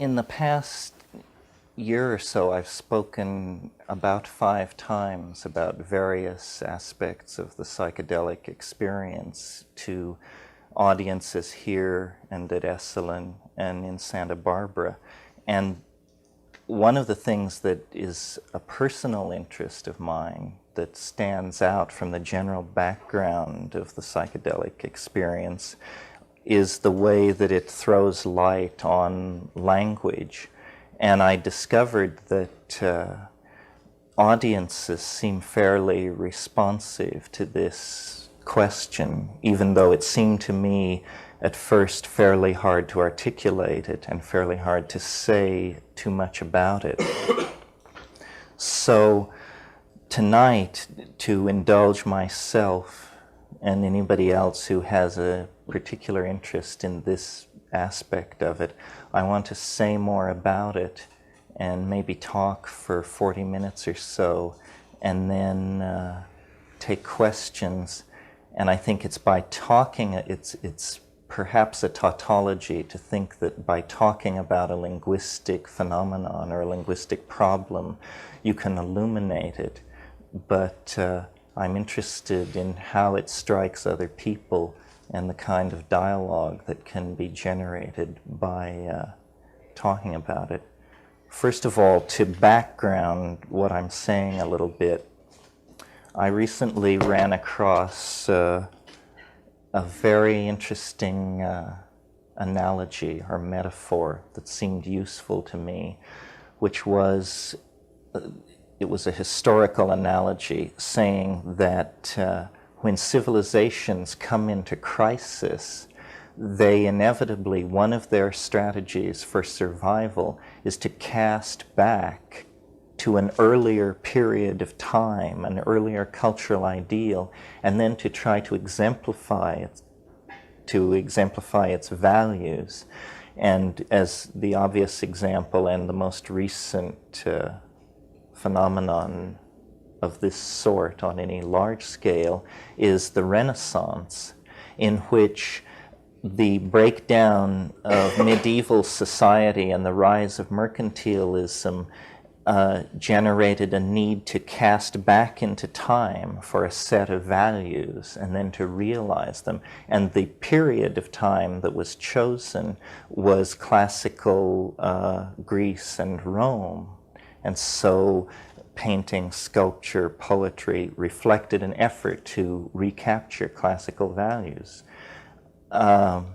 In the past year or so, I've spoken about 5 times about various aspects of the psychedelic experience to audiences here and at Esalen and in Santa Barbara. And one of the things that is a personal interest of mine that stands out from the general background of the psychedelic experience is the way that it throws light on language. And I discovered that audiences seem fairly responsive to this question, even though it seemed to me at first fairly hard to articulate it and fairly hard to say too much about it. So tonight, to indulge myself and anybody else who has a particular interest in this aspect of it, I want to say more about it and maybe talk for 40 minutes or so and then take questions. And I think it's by talking, it's perhaps a tautology to think that by talking about a linguistic phenomenon or a linguistic problem, you can illuminate it. But I'm interested in how it strikes other people and the kind of dialogue that can be generated by talking about it. First of all, to background what I'm saying a little bit, I recently ran across a very interesting analogy or metaphor that seemed useful to me, which was, it was a historical analogy saying that when civilizations come into crisis, they inevitably, one of their strategies for survival is to cast back to an earlier period of time, an earlier cultural ideal, and then to try to exemplify its values. And as the obvious example and the most recent phenomenon of this sort on any large scale is the Renaissance, in which the breakdown of medieval society and the rise of mercantilism generated a need to cast back into time for a set of values and then to realize them. And the period of time that was chosen was classical Greece and Rome. And so painting, sculpture, poetry reflected an effort to recapture classical values. What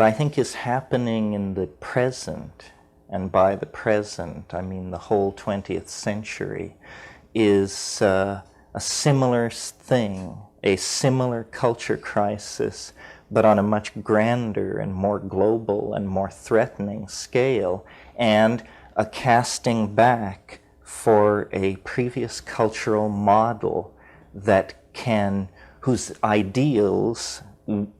I think is happening in the present, and by the present I mean the whole 20th century, is a similar thing, a similar culture crisis, but on a much grander and more global and more threatening scale, and a casting back for a previous cultural model that whose ideals,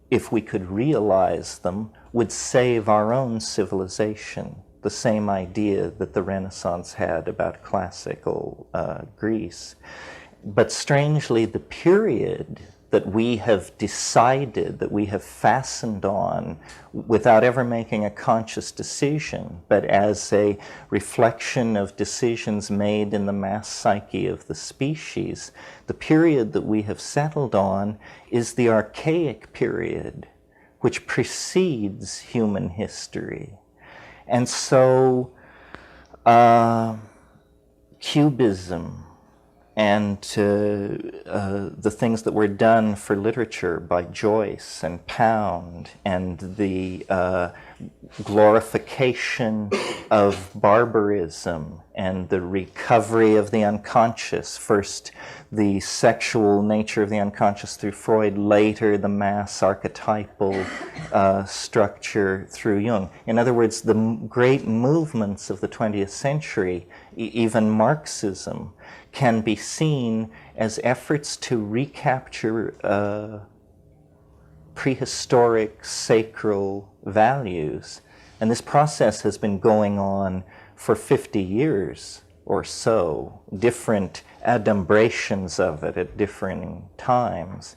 if we could realize them, would save our own civilization. The same idea that the Renaissance had about classical Greece. But strangely, the period that we have decided, that we have fastened on without ever making a conscious decision, but as a reflection of decisions made in the mass psyche of the species, the period that we have settled on is the archaic period, which precedes human history. And so Cubism and the things that were done for literature by Joyce and Pound, and the glorification of barbarism and the recovery of the unconscious, first the sexual nature of the unconscious through Freud, later the mass archetypal structure through Jung. In other words, the great movements of the 20th century, even Marxism, can be seen as efforts to recapture prehistoric sacral values. And this process has been going on for 50 years or so, different adumbrations of it at different times.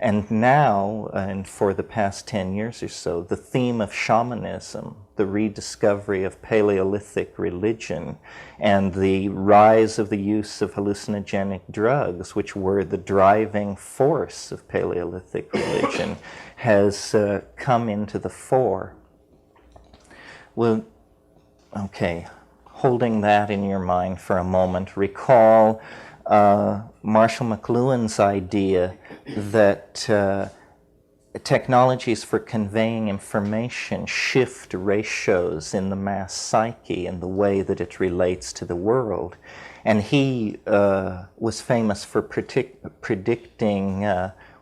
And now, and for the past 10 years or so, the theme of shamanism, the rediscovery of Paleolithic religion, and the rise of the use of hallucinogenic drugs, which were the driving force of Paleolithic religion, has come into the fore. Well, okay, holding that in your mind for a moment, recall Marshall McLuhan's idea that technologies for conveying information shift ratios in the mass psyche and the way that it relates to the world. And he was famous for predicting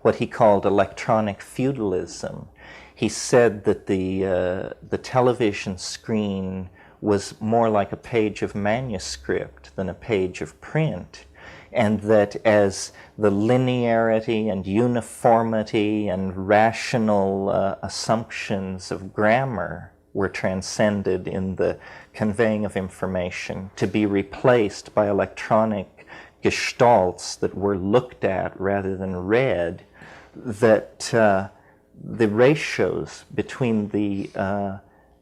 what he called electronic feudalism. He said that the television screen was more like a page of manuscript than a page of print, and that as the linearity and uniformity and rational assumptions of grammar were transcended in the conveying of information, to be replaced by electronic gestalts that were looked at rather than read, that the ratios between the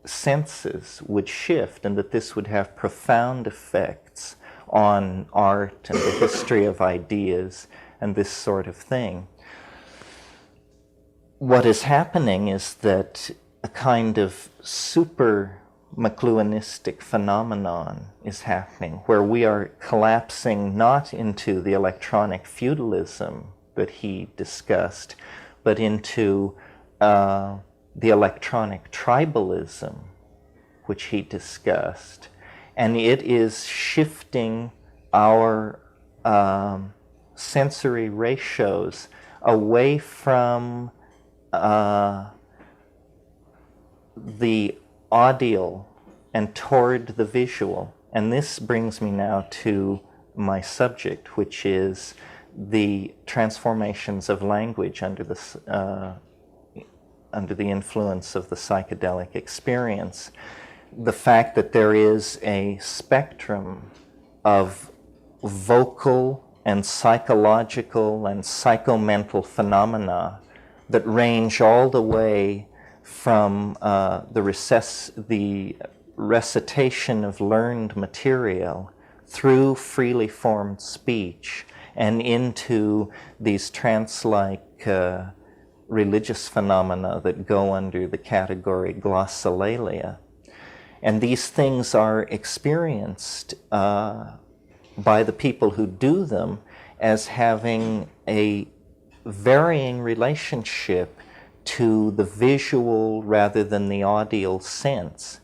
senses would shift, and that this would have profound effects on art and the history of ideas and this sort of thing. What is happening is that a kind of super McLuhanistic phenomenon is happening, where we are collapsing not into the electronic feudalism that he discussed, but into the electronic tribalism which he discussed. And it is shifting our sensory ratios away from the audio and toward the visual. And this brings me now to my subject, which is the transformations of language under the influence of the psychedelic experience. The fact that there is a spectrum of vocal and psychological and psychomental phenomena that range all the way from the recitation of learned material through freely formed speech and into these trance-like religious phenomena that go under the category glossolalia. And these things are experienced by the people who do them as having a varying relationship to the visual rather than the audio sense.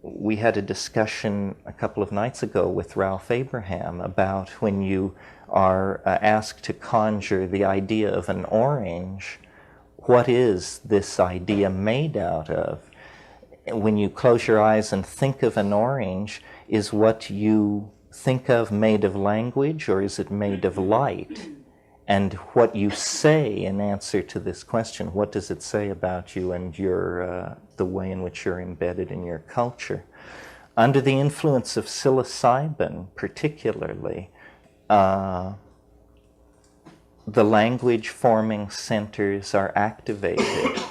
We had a discussion a couple of nights ago with Ralph Abraham about when you are asked to conjure the idea of an orange, what is this idea made out of? When you close your eyes and think of an orange, is what you think of made of language, or is it made of light? And what you say in answer to this question, what does it say about you and your the way in which you're embedded in your culture? Under the influence of psilocybin, particularly, the language-forming centers are activated,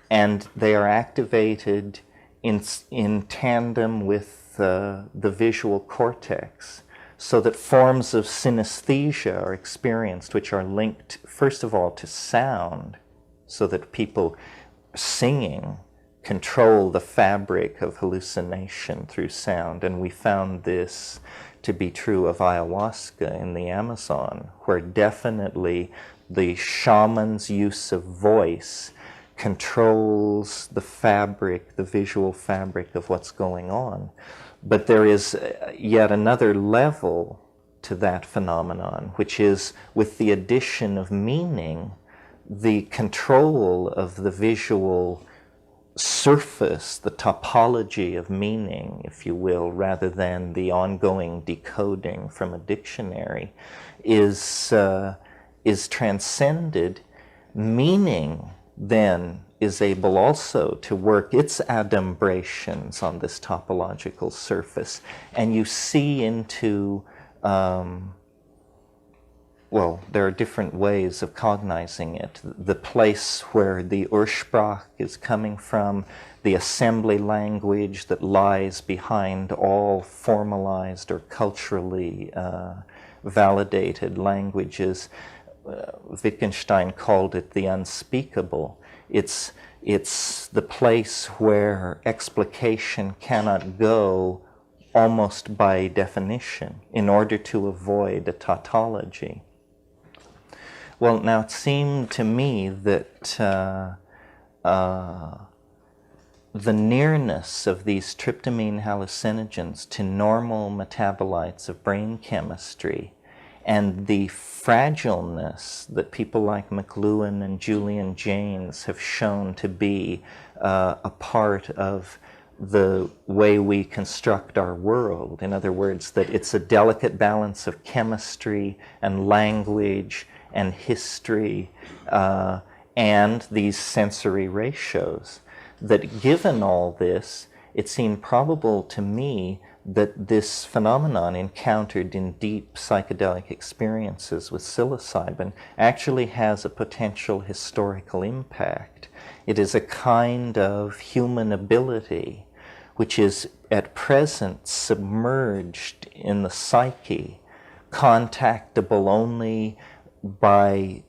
and they are activated in tandem with the visual cortex, so that forms of synesthesia are experienced, which are linked, first of all, to sound, so that people singing control the fabric of hallucination through sound. And we found this to be true of ayahuasca in the Amazon, where definitely the shaman's use of voice controls the fabric, the visual fabric of what's going on. But there is yet another level to that phenomenon, which is with the addition of meaning, the control of the visual surface, the topology of meaning, if you will, rather than the ongoing decoding from a dictionary, is transcended. Meaning then is able also to work its adumbrations on this topological surface, and you see into well, there are different ways of cognizing it. The place where the Ursprach is coming from, the assembly language that lies behind all formalized or culturally validated languages. Wittgenstein called it the unspeakable. It's the place where explication cannot go almost by definition in order to avoid a tautology. Well, now it seemed to me that the nearness of these tryptamine hallucinogens to normal metabolites of brain chemistry and the fragileness that people like McLuhan and Julian Jaynes have shown to be a part of the way we construct our world. In other words, that it's a delicate balance of chemistry and language and history and these sensory ratios. That given all this, it seemed probable to me that this phenomenon encountered in deep psychedelic experiences with psilocybin actually has a potential historical impact. It is a kind of human ability which is at present submerged in the psyche, contactable only by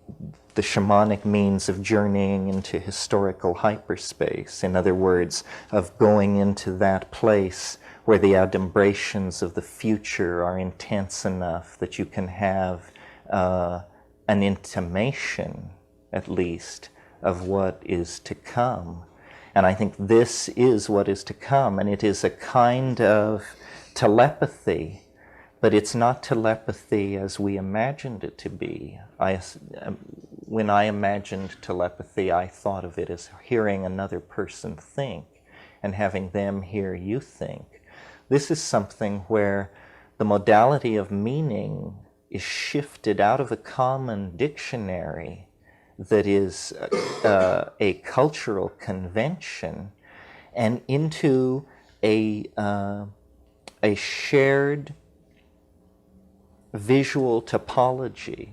the shamanic means of journeying into historical hyperspace. In other words, of going into that place where the adumbrations of the future are intense enough that you can have an intimation, at least, of what is to come. And I think this is what is to come, and it is a kind of telepathy, but it's not telepathy as we imagined it to be. When I imagined telepathy, I thought of it as hearing another person think and having them hear you think. This is something where the modality of meaning is shifted out of a common dictionary that is a cultural convention and into a shared visual topology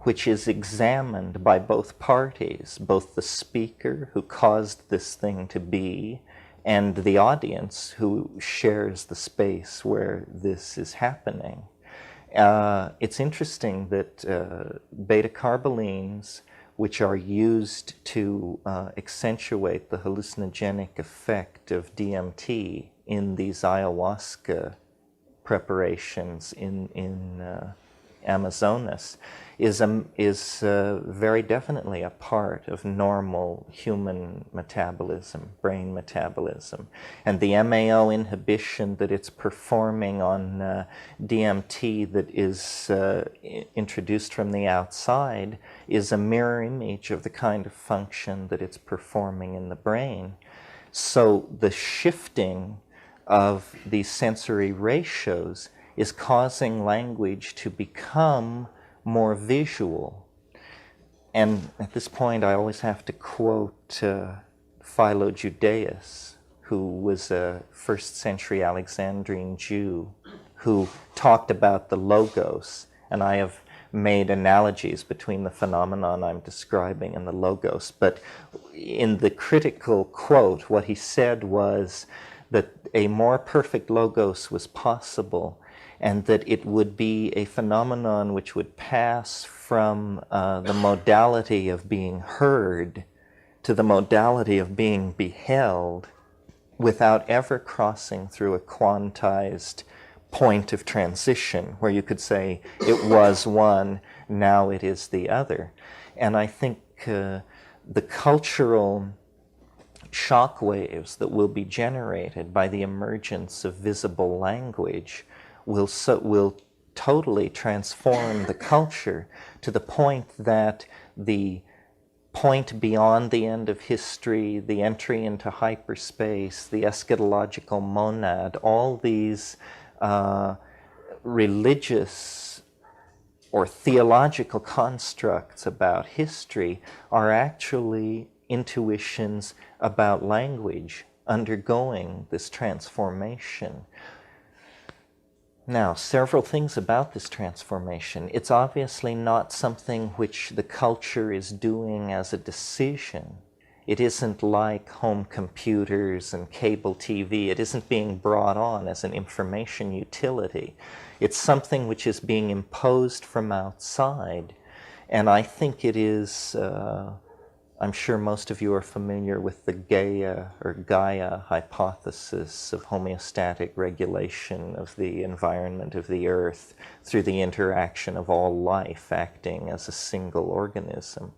which is examined by both parties, both the speaker who caused this thing to be and the audience who shares the space where this is happening. It's interesting that beta-carbolines, which are used to accentuate the hallucinogenic effect of DMT in these ayahuasca preparations in Amazonas, is very definitely a part of normal human metabolism, brain metabolism. And the MAO inhibition that it's performing on DMT that is introduced from the outside is a mirror image of the kind of function that it's performing in the brain. So the shifting of these sensory ratios is causing language to become more visual. And at this point, I always have to quote Philo Judaeus, who was a first century Alexandrine Jew who talked about the logos. And I have made analogies between the phenomenon I'm describing and the logos. But in the critical quote, what he said was that a more perfect logos was possible, and that it would be a phenomenon which would pass from the modality of being heard to the modality of being beheld without ever crossing through a quantized point of transition where you could say it was one, now it is the other. And I think the cultural shock waves that will be generated by the emergence of visible language will totally transform the culture to the point that the point beyond the end of history, the entry into hyperspace, the eschatological monad, all these religious or theological constructs about history are actually intuitions about language undergoing this transformation. Now, several things about this transformation. It's obviously not something which the culture is doing as a decision. It isn't like home computers and cable TV. It isn't being brought on as an information utility. It's something which is being imposed from outside. And I think it is, I'm sure most of you are familiar with the Gaia hypothesis of homeostatic regulation of the environment of the earth through the interaction of all life acting as a single organism.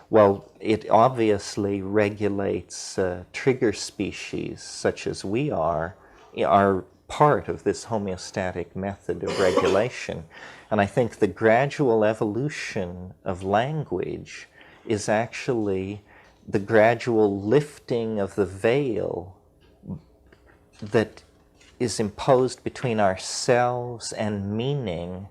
Well, it obviously regulates trigger species such as we are part of this homeostatic method of regulation. And I think the gradual evolution of language is actually the gradual lifting of the veil that is imposed between ourselves and meaning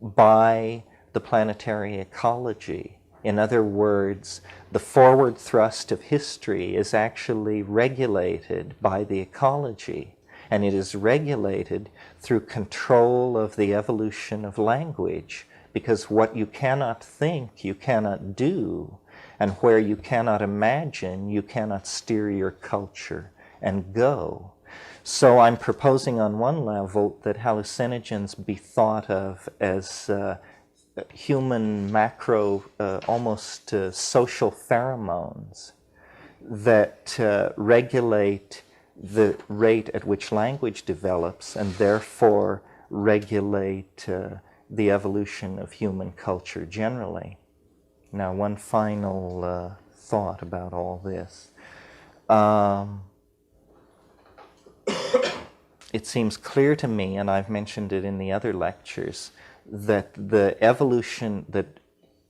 by the planetary ecology. In other words, the forward thrust of history is actually regulated by the ecology, and it is regulated through control of the evolution of language, because what you cannot think, you cannot do, and where you cannot imagine, you cannot steer your culture and go. So I'm proposing on one level that hallucinogens be thought of as human macro, almost social pheromones that regulate the rate at which language develops and therefore regulate the evolution of human culture generally. Now, one final thought about all this. It seems clear to me, and I've mentioned it in the other lectures, that the evolution, that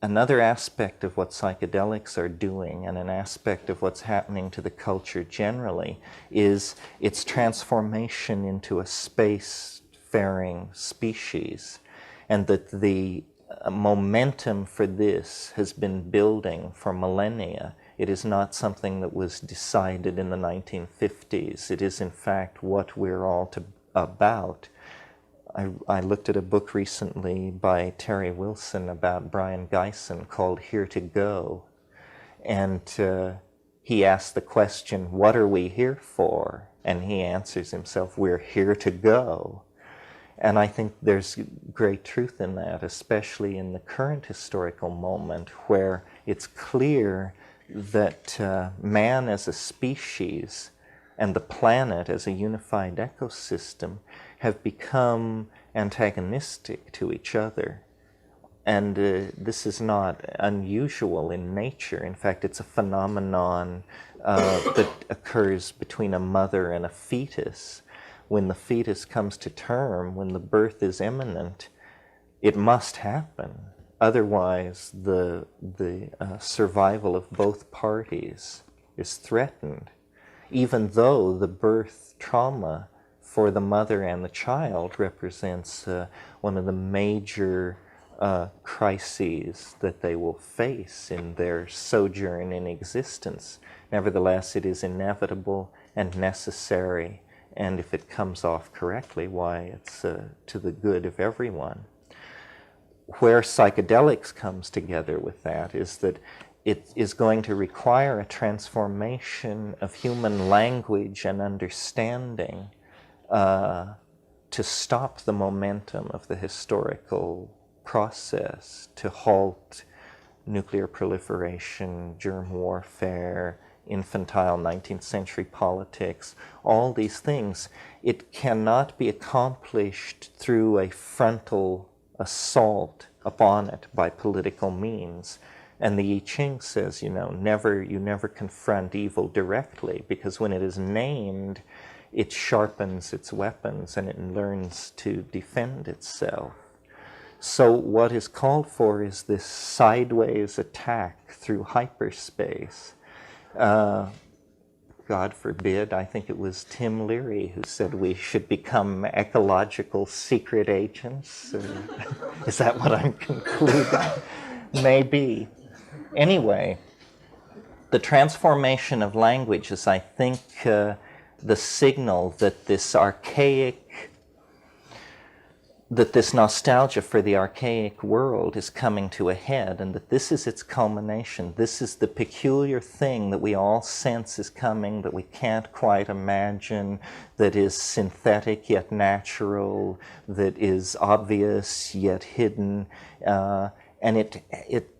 another aspect of what psychedelics are doing and an aspect of what's happening to the culture generally is its transformation into a space-faring species, and that the momentum for this has been building for millennia. It is not something that was decided in the 1950s. It is in fact what we're all about. I looked at a book recently by Terry Wilson about Brian Geisen called Here to Go. And he asked the question, what are we here for? And he answers himself, we're here to go. And I think there's great truth in that, especially in the current historical moment where it's clear that man as a species and the planet as a unified ecosystem have become antagonistic to each other. And this is not unusual in nature. In fact, it's a phenomenon that occurs between a mother and a fetus. When the fetus comes to term, when the birth is imminent, it must happen. Otherwise, the survival of both parties is threatened, even though the birth trauma for the mother and the child represents one of the major crises that they will face in their sojourn in existence. Nevertheless, it is inevitable and necessary, and if it comes off correctly, why, it's to the good of everyone. Where psychedelics comes together with that is that it is going to require a transformation of human language and understanding to stop the momentum of the historical process, to halt nuclear proliferation, germ warfare, infantile 19th century politics, all these things. It cannot be accomplished through a frontal assault upon it by political means. And the I Ching says, you never confront evil directly, because when it is named, it sharpens its weapons and it learns to defend itself. So what is called for is this sideways attack through hyperspace. God forbid, I think it was Tim Leary who said we should become ecological secret agents. Is that what I'm concluding? Maybe. Anyway, the transformation of language is, I think, the signal that this archaic that this nostalgia for the archaic world is coming to a head, and that this is its culmination. This is the peculiar thing that we all sense is coming, that we can't quite imagine, that is synthetic yet natural, that is obvious yet hidden. And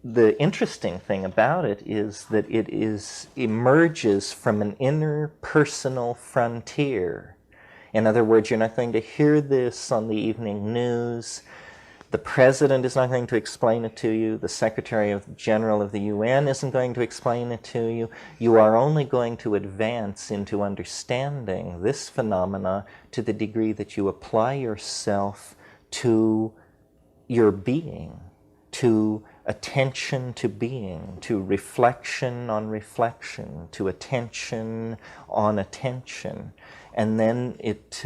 the interesting thing about it is that it emerges from an inner personal frontier. In other words, you're not going to hear this on the evening news. The president is not going to explain it to you. The Secretary General of the UN isn't going to explain it to you. You are only going to advance into understanding this phenomena to the degree that you apply yourself to your being, to attention to being, to reflection on reflection, to attention on attention. And then it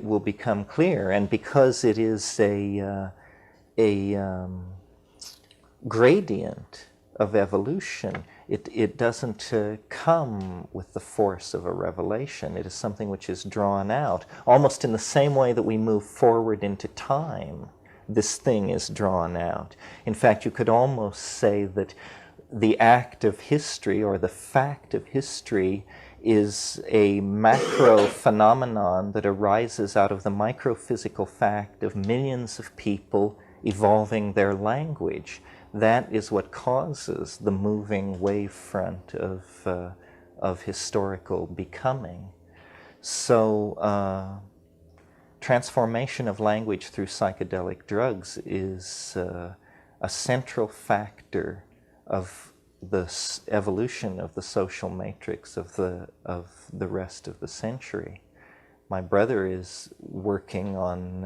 will become clear. And because it is a gradient of evolution, it doesn't come with the force of a revelation. It is something which is drawn out, almost in the same way that we move forward into time. This thing is drawn out. In fact, you could almost say that the act of history, or the fact of history, is a macro phenomenon that arises out of the microphysical fact of millions of people evolving their language. That is what causes the moving wavefront of historical becoming. So transformation of language through psychedelic drugs is a central factor of the evolution of the social matrix of the rest of the century. My brother is working on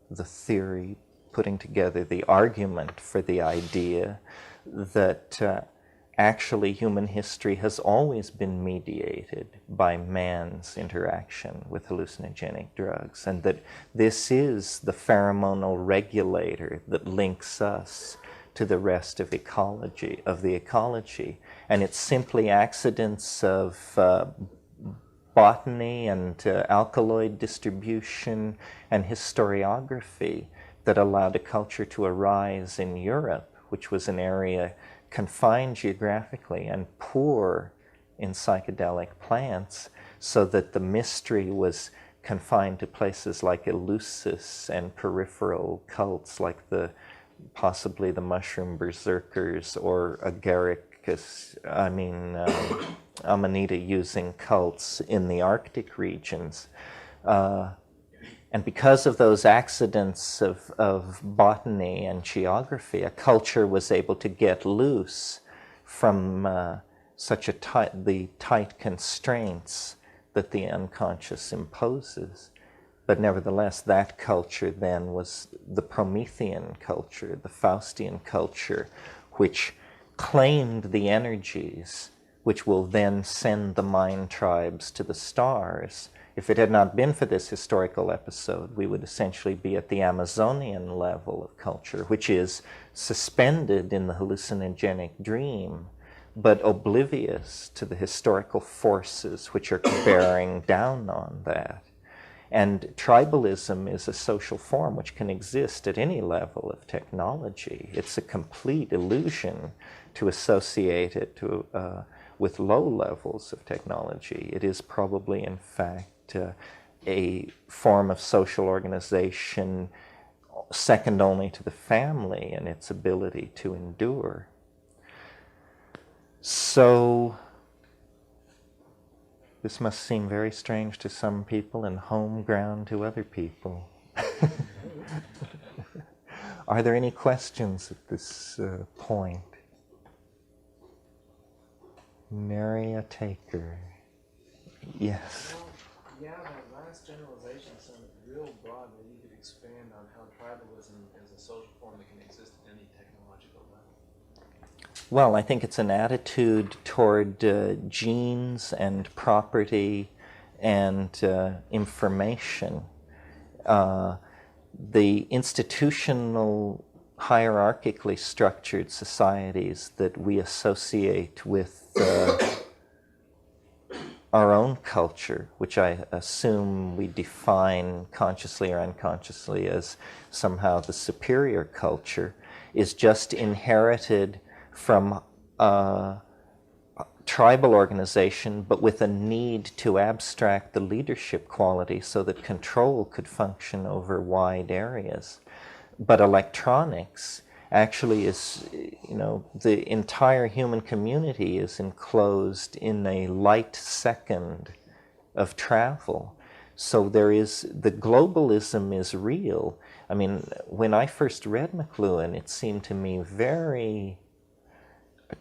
the theory, putting together the argument for the idea that actually human history has always been mediated by man's interaction with hallucinogenic drugs, and that this is the pheromonal regulator that links us to the rest of the ecology. And it's simply accidents of botany and alkaloid distribution and historiography that allowed a culture to arise in Europe, which was an area confined geographically and poor in psychedelic plants, so that the mystery was confined to places like Eleusis and peripheral cults like possibly the mushroom berserkers or agaricus, Amanita using cults in the Arctic regions. And because of those accidents of botany and geography, a culture was able to get loose from the tight constraints that the unconscious imposes. But nevertheless, that culture then was the Promethean culture, the Faustian culture, which claimed the energies which will then send the mind tribes to the stars. If it had not been for this historical episode, we would essentially be at the Amazonian level of culture, which is suspended in the hallucinogenic dream, but oblivious to the historical forces which are bearing down on that. And tribalism is a social form which can exist at any level of technology. It's a complete illusion to associate it with low levels of technology. It is probably, in fact, a form of social organization second only to the family in its ability to endure. So, this must seem very strange to some people and home ground to other people. Are there any questions at this point? Mary a taker. Yes. Yeah, that last generalization sounded real broad. Maybe you could expand on how tribalism is a social form that can exist at any technological level. Well, I think it's an attitude toward genes and property and information. The institutional, hierarchically structured societies that we associate with our own culture, which I assume we define consciously or unconsciously as somehow the superior culture, is just inherited from tribal organization, but with a need to abstract the leadership quality so that control could function over wide areas. But electronics actually is, the entire human community is enclosed in a light second of travel. So the globalism is real. I mean, when I first read McLuhan, it seemed to me very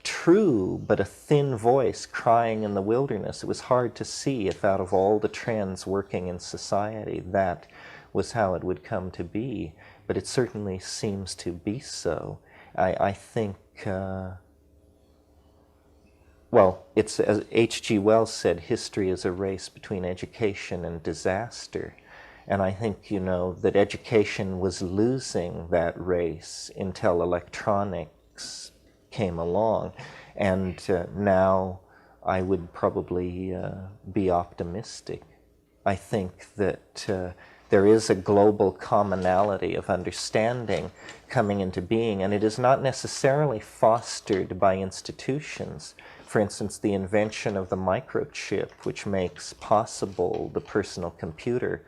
true, but a thin voice crying in the wilderness. It was hard to see if out of all the trends working in society, that was how it would come to be. But it certainly seems to be so. I think, it's as H.G. Wells said, history is a race between education and disaster. And I think, that education was losing that race until electronics came along. And now I would probably be optimistic. I think that there is a global commonality of understanding coming into being, and it is not necessarily fostered by institutions. For instance, the invention of the microchip, which makes possible the personal computer,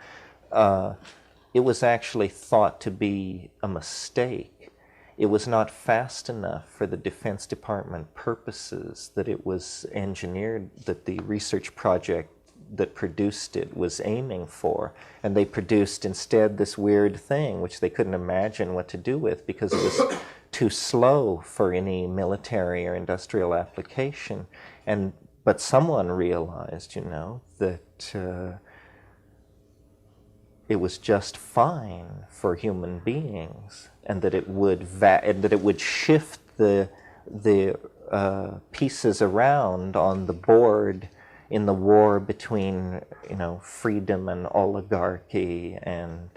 it was actually thought to be a mistake. It was not fast enough for the Defense Department purposes that it was engineered, that the research project that produced it was aiming for. And they produced instead this weird thing which they couldn't imagine what to do with because it was too slow for any military or industrial application. But someone realized, that it was just fine for human beings, and that it would shift the pieces around on the board in the war between freedom and oligarchy and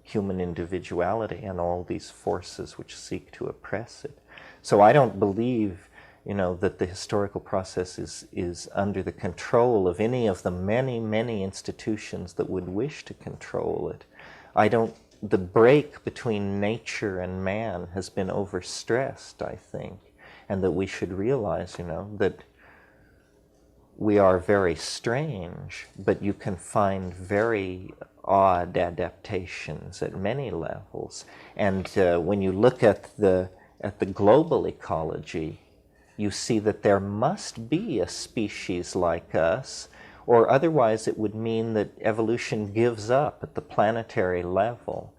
human individuality and all these forces which seek to oppress it. So I don't believe that the historical process is under the control of any of the many institutions that would wish to control it. The break between nature and man has been overstressed, I think, and that we should realize, that we are very strange, but you can find very odd adaptations at many levels. And when you look at the global ecology, you see that there must be a species like us, or otherwise it would mean that evolution gives up at the planetary level,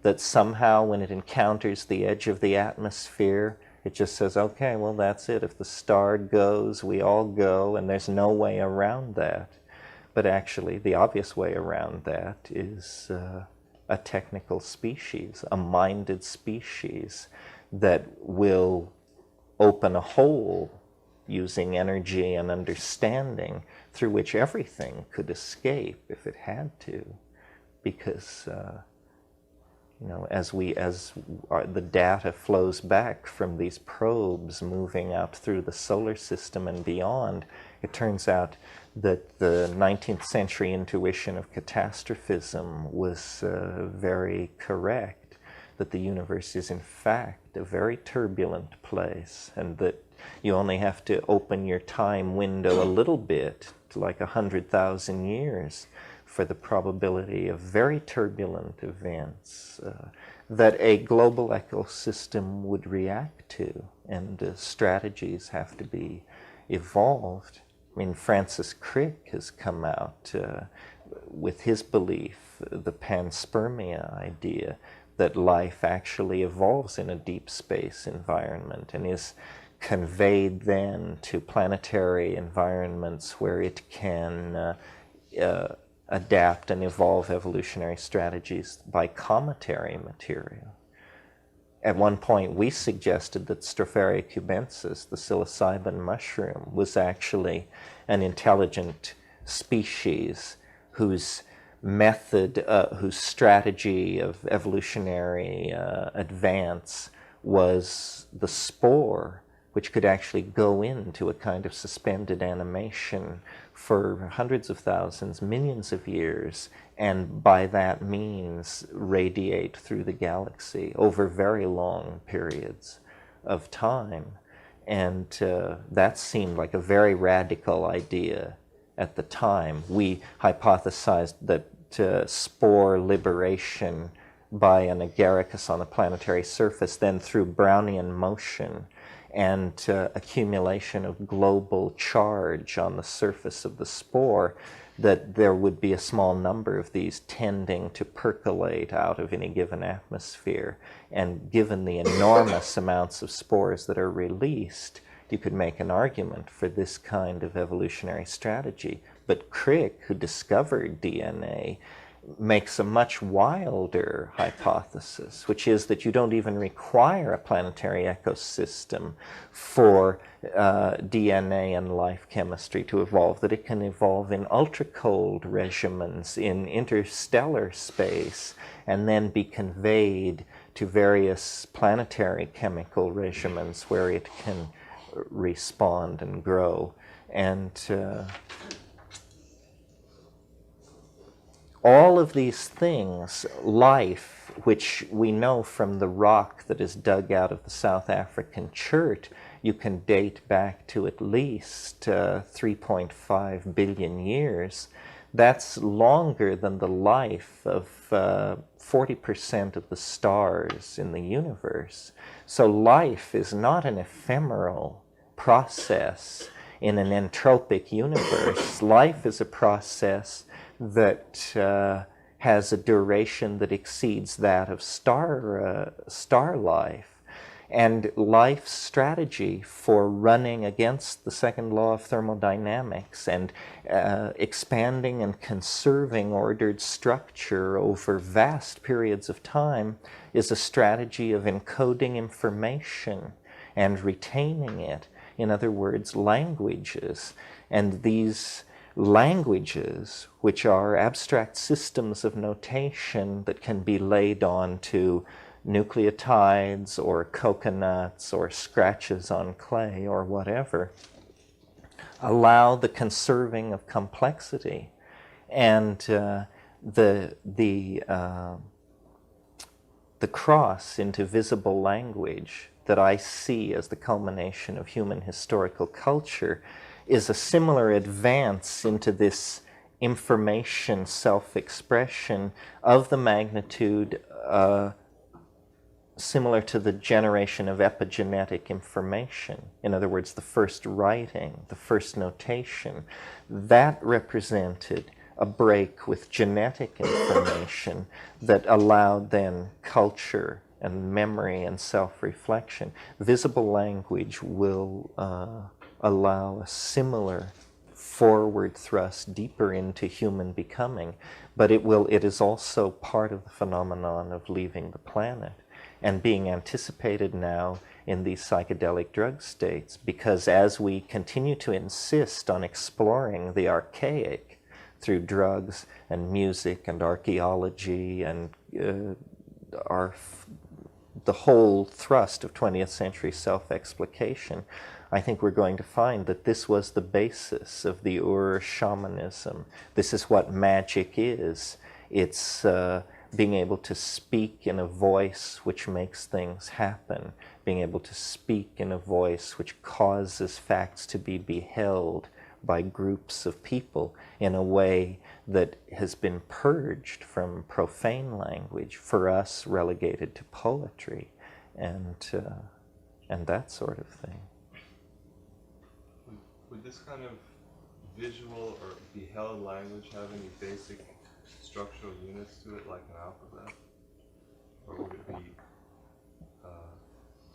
that somehow when it encounters the edge of the atmosphere, it just says, okay, well, that's it. If the star goes, we all go, and there's no way around that. But actually, the obvious way around that is a technical species, a minded species that will open a hole using energy and understanding through which everything could escape if it had to, because as the data flows back from these probes moving out through the solar system and beyond, it turns out that the 19th century intuition of catastrophism was very correct, that the universe is in fact a very turbulent place, and that you only have to open your time window a little bit, to like 100,000 years, for the probability of very turbulent events that a global ecosystem would react to, and strategies have to be evolved. I mean, Francis Crick has come out with his belief, the panspermia idea, that life actually evolves in a deep space environment and is conveyed then to planetary environments where it can adapt and evolve evolutionary strategies by cometary material. At one point, we suggested that Stropharia cubensis, the psilocybin mushroom, was actually an intelligent species whose whose strategy of evolutionary advance was the spore which could actually go into a kind of suspended animation for hundreds of thousands, millions of years, and by that means radiate through the galaxy over very long periods of time. And that seemed like a very radical idea at the time. We hypothesized that spore liberation by an agaricus on the planetary surface, then through Brownian motion and accumulation of global charge on the surface of the spore, that there would be a small number of these tending to percolate out of any given atmosphere. And given the enormous amounts of spores that are released, you could make an argument for this kind of evolutionary strategy. But Crick, who discovered DNA, makes a much wilder hypothesis, which is that you don't even require a planetary ecosystem for DNA and life chemistry to evolve, that it can evolve in ultra-cold regimens in interstellar space and then be conveyed to various planetary chemical regimens where it can respond and grow. And all of these things, life, which we know from the rock that is dug out of the South African chert, you can date back to at least 3.5 billion years. That's longer than the life of 40% of the stars in the universe. So life is not an ephemeral process in an entropic universe. Life is a process that has a duration that exceeds that of star life. And life's strategy for running against the second law of thermodynamics and expanding and conserving ordered structure over vast periods of time is a strategy of encoding information and retaining it. In other words, languages. And these languages, which are abstract systems of notation that can be laid onto nucleotides or coconuts or scratches on clay or whatever, allow the conserving of complexity. And the cross into visible language that I see as the culmination of human historical culture is a similar advance into this information self-expression of the magnitude similar to the generation of epigenetic information. In other words, the first writing, the first notation. That represented a break with genetic information that allowed then culture and memory and self-reflection. Visible language will allow a similar forward thrust deeper into human becoming, but it is also part of the phenomenon of leaving the planet and being anticipated now in these psychedelic drug states, because as we continue to insist on exploring the archaic through drugs and music and archaeology and the whole thrust of 20th century self-explication, I think we're going to find that this was the basis of the Ur-shamanism. This is what magic is. It's being able to speak in a voice which makes things happen, being able to speak in a voice which causes facts to be beheld by groups of people in a way that has been purged from profane language, for us relegated to poetry and that sort of thing. Would this kind of visual or beheld language have any basic structural units to it, like an alphabet? Or would it be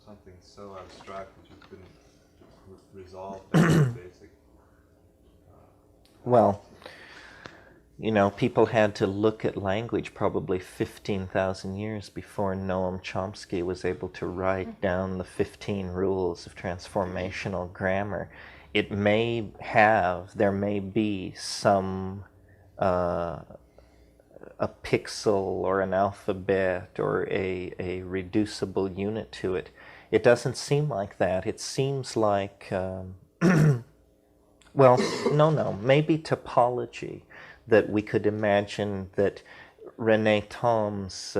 something so abstract that you couldn't resolve that basic? Well, you know, people had to look at language probably 15,000 years before Noam Chomsky was able to write down the 15 rules of transformational grammar. There may be some a pixel or an alphabet or a reducible unit to it. It doesn't seem like that. It seems like, well, no, maybe topology, that we could imagine that René Thom's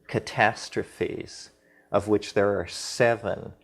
catastrophes, of which there are 7,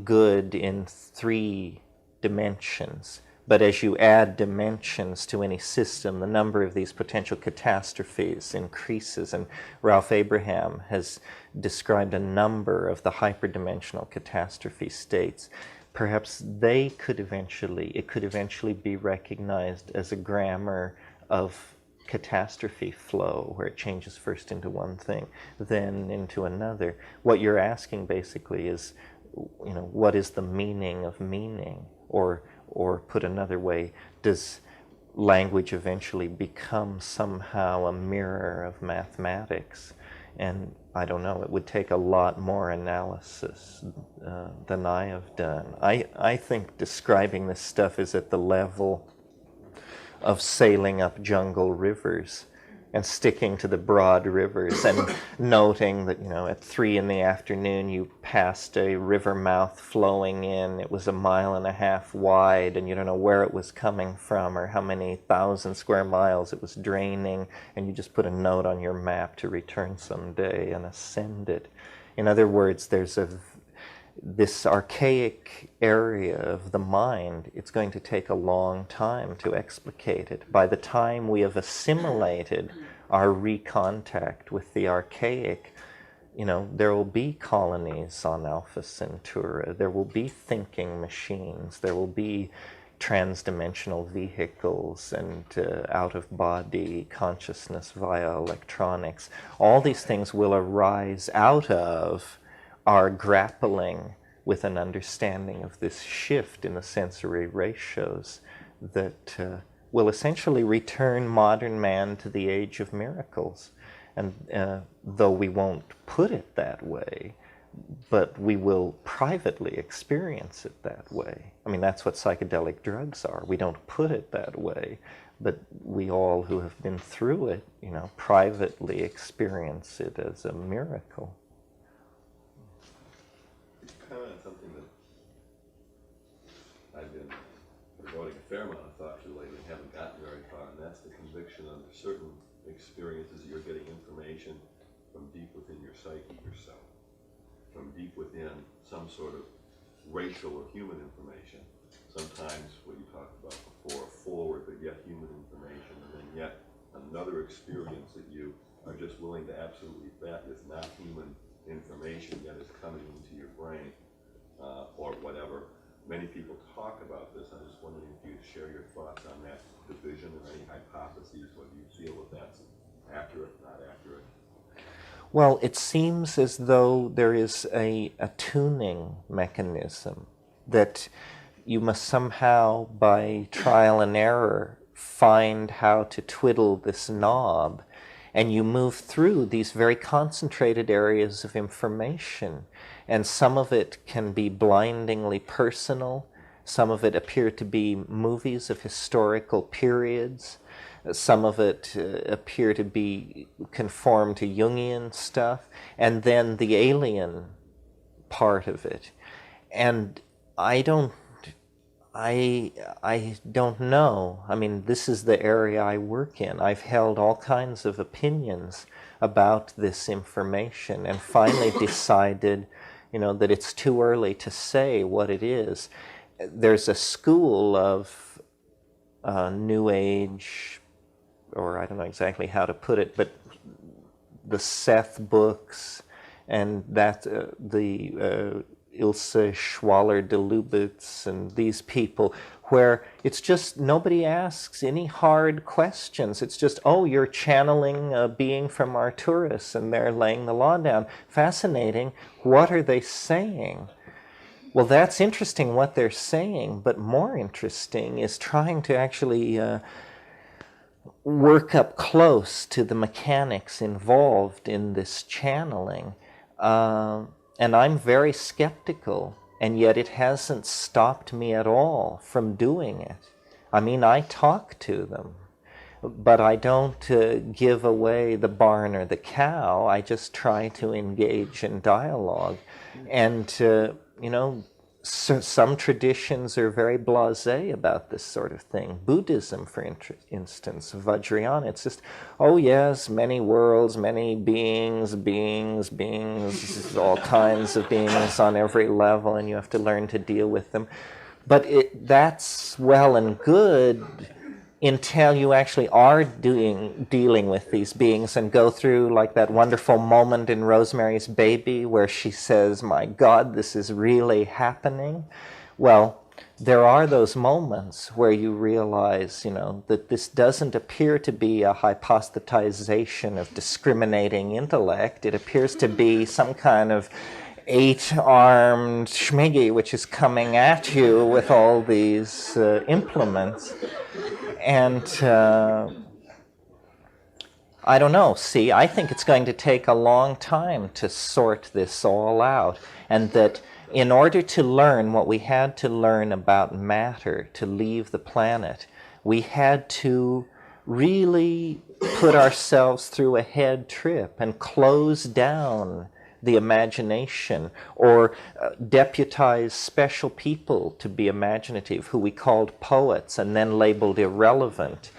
good in 3 dimensions. But as you add dimensions to any system, the number of these potential catastrophes increases. And Ralph Abraham has described a number of the hyperdimensional catastrophe states. Perhaps it could eventually be recognized as a grammar of catastrophe flow, where it changes first into one thing, then into another. What you're asking basically is, what is the meaning of meaning? Or put another way, does language eventually become somehow a mirror of mathematics? And I don't know, it would take a lot more analysis than I have done. I think describing this stuff is at the level of sailing up jungle rivers and sticking to the broad rivers and noting that, at 3 p.m. you passed a river mouth flowing in. It was 1.5 miles wide, and you don't know where it was coming from or how many 1,000 square miles it was draining, and you just put a note on your map to return someday and ascend it. In other words, there's this archaic area of the mind. It's going to take a long time to explicate it. By the time we have assimilated our recontact with the archaic, there will be colonies on Alpha Centauri. There will be thinking machines. There will be transdimensional vehicles and out-of-body consciousness via electronics. All these things will arise out of are grappling with an understanding of this shift in the sensory ratios that will essentially return modern man to the age of miracles. And though we won't put it that way, but we will privately experience it that way. I mean, that's what psychedelic drugs are. We don't put it that way, but we all who have been through it, privately experience it as a miracle. Comment on something that I've been devoting a fair amount of thought to lately and haven't gotten very far, and that's the conviction under certain experiences that you're getting information from deep within your psyche yourself, from deep within some sort of racial or human information. Sometimes what you talked about before, forward but yet human information, and then yet another experience that you are just willing to absolutely bet is not human information yet is coming into your brain or whatever. Many people talk about this. I'm just wondering if you'd share your thoughts on that division or any hypotheses, whether you feel that that's accurate, not accurate. Well, it seems as though there is a tuning mechanism that you must somehow, by trial and error, find how to twiddle this knob, and you move through these very concentrated areas of information. And some of it can be blindingly personal. Some of it appear to be movies of historical periods. Some of it appear to be conform to Jungian stuff. And then the alien part of it. And I don't know. I mean, this is the area I work in. I've held all kinds of opinions about this information and finally decided, that it's too early to say what it is. There's a school of New Age, or I don't know exactly how to put it, but the Seth books and that the Ilse Schwaller de Lubitz and these people, where it's just nobody asks any hard questions. It's just, oh, you're channeling a being from Arcturus and they're laying the law down. Fascinating. What are they saying? Well, that's interesting what they're saying, but more interesting is trying to actually work up close to the mechanics involved in this channeling. And I'm very skeptical, and yet it hasn't stopped me at all from doing it. I mean, I talk to them, but I don't give away the barn or the cow. I just try to engage in dialogue. And, you know, some traditions are very blasé about this sort of thing. Buddhism, for instance, Vajrayana, it's just, oh yes, many worlds, many beings, all kinds of beings on every level, and you have to learn to deal with them. But that's well and good until you actually are dealing with these beings and go through like that wonderful moment in Rosemary's Baby where she says, my God, this is really happening. Well, there are those moments where you realize, you know, that this doesn't appear to be a hypostatization of discriminating intellect. It appears to be some kind of 8-armed schmiggy which is coming at you with all these implements. And I don't know, see, I think it's going to take a long time to sort this all out. And that in order to learn what we had to learn about matter to leave the planet, we had to really put ourselves through a head trip and close down the imagination, or deputize special people to be imaginative, who we called poets and then labeled irrelevant.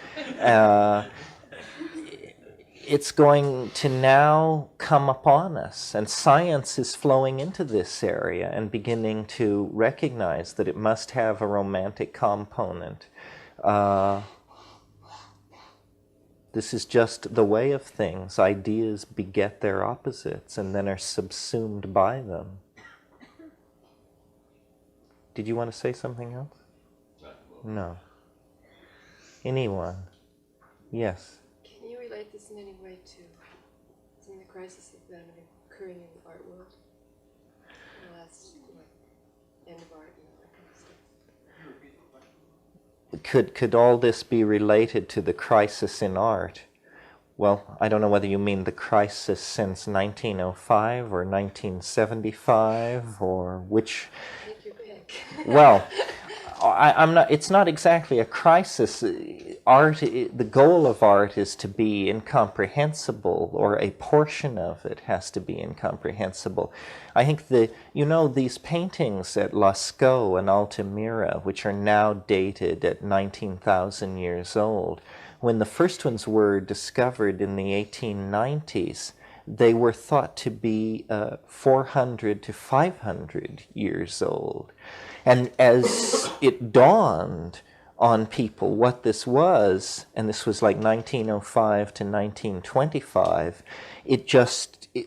It's going to now come upon us, and science is flowing into this area and beginning to recognize that it must have a romantic component. This is just the way of things. Ideas beget their opposites and then are subsumed by them. Did you want to say something else? No. Anyone? Yes. Can you relate this in any way to some of the crises that have been occurring in the art world? The last end of art and that kind of stuff. Could all this be related to the crisis in art? Well, I don't know whether you mean the crisis since 1905 or 1975 or which. Take your pick. Well, I'm not. It's not exactly a crisis. Art. The goal of art is to be incomprehensible, or a portion of it has to be incomprehensible. I think these paintings at Lascaux and Altamira, which are now dated at 19,000 years old, when the first ones were discovered in the 1890s, they were thought to be 400 to 500 years old. And as it dawned on people what this was, and this was like 1905 to 1925,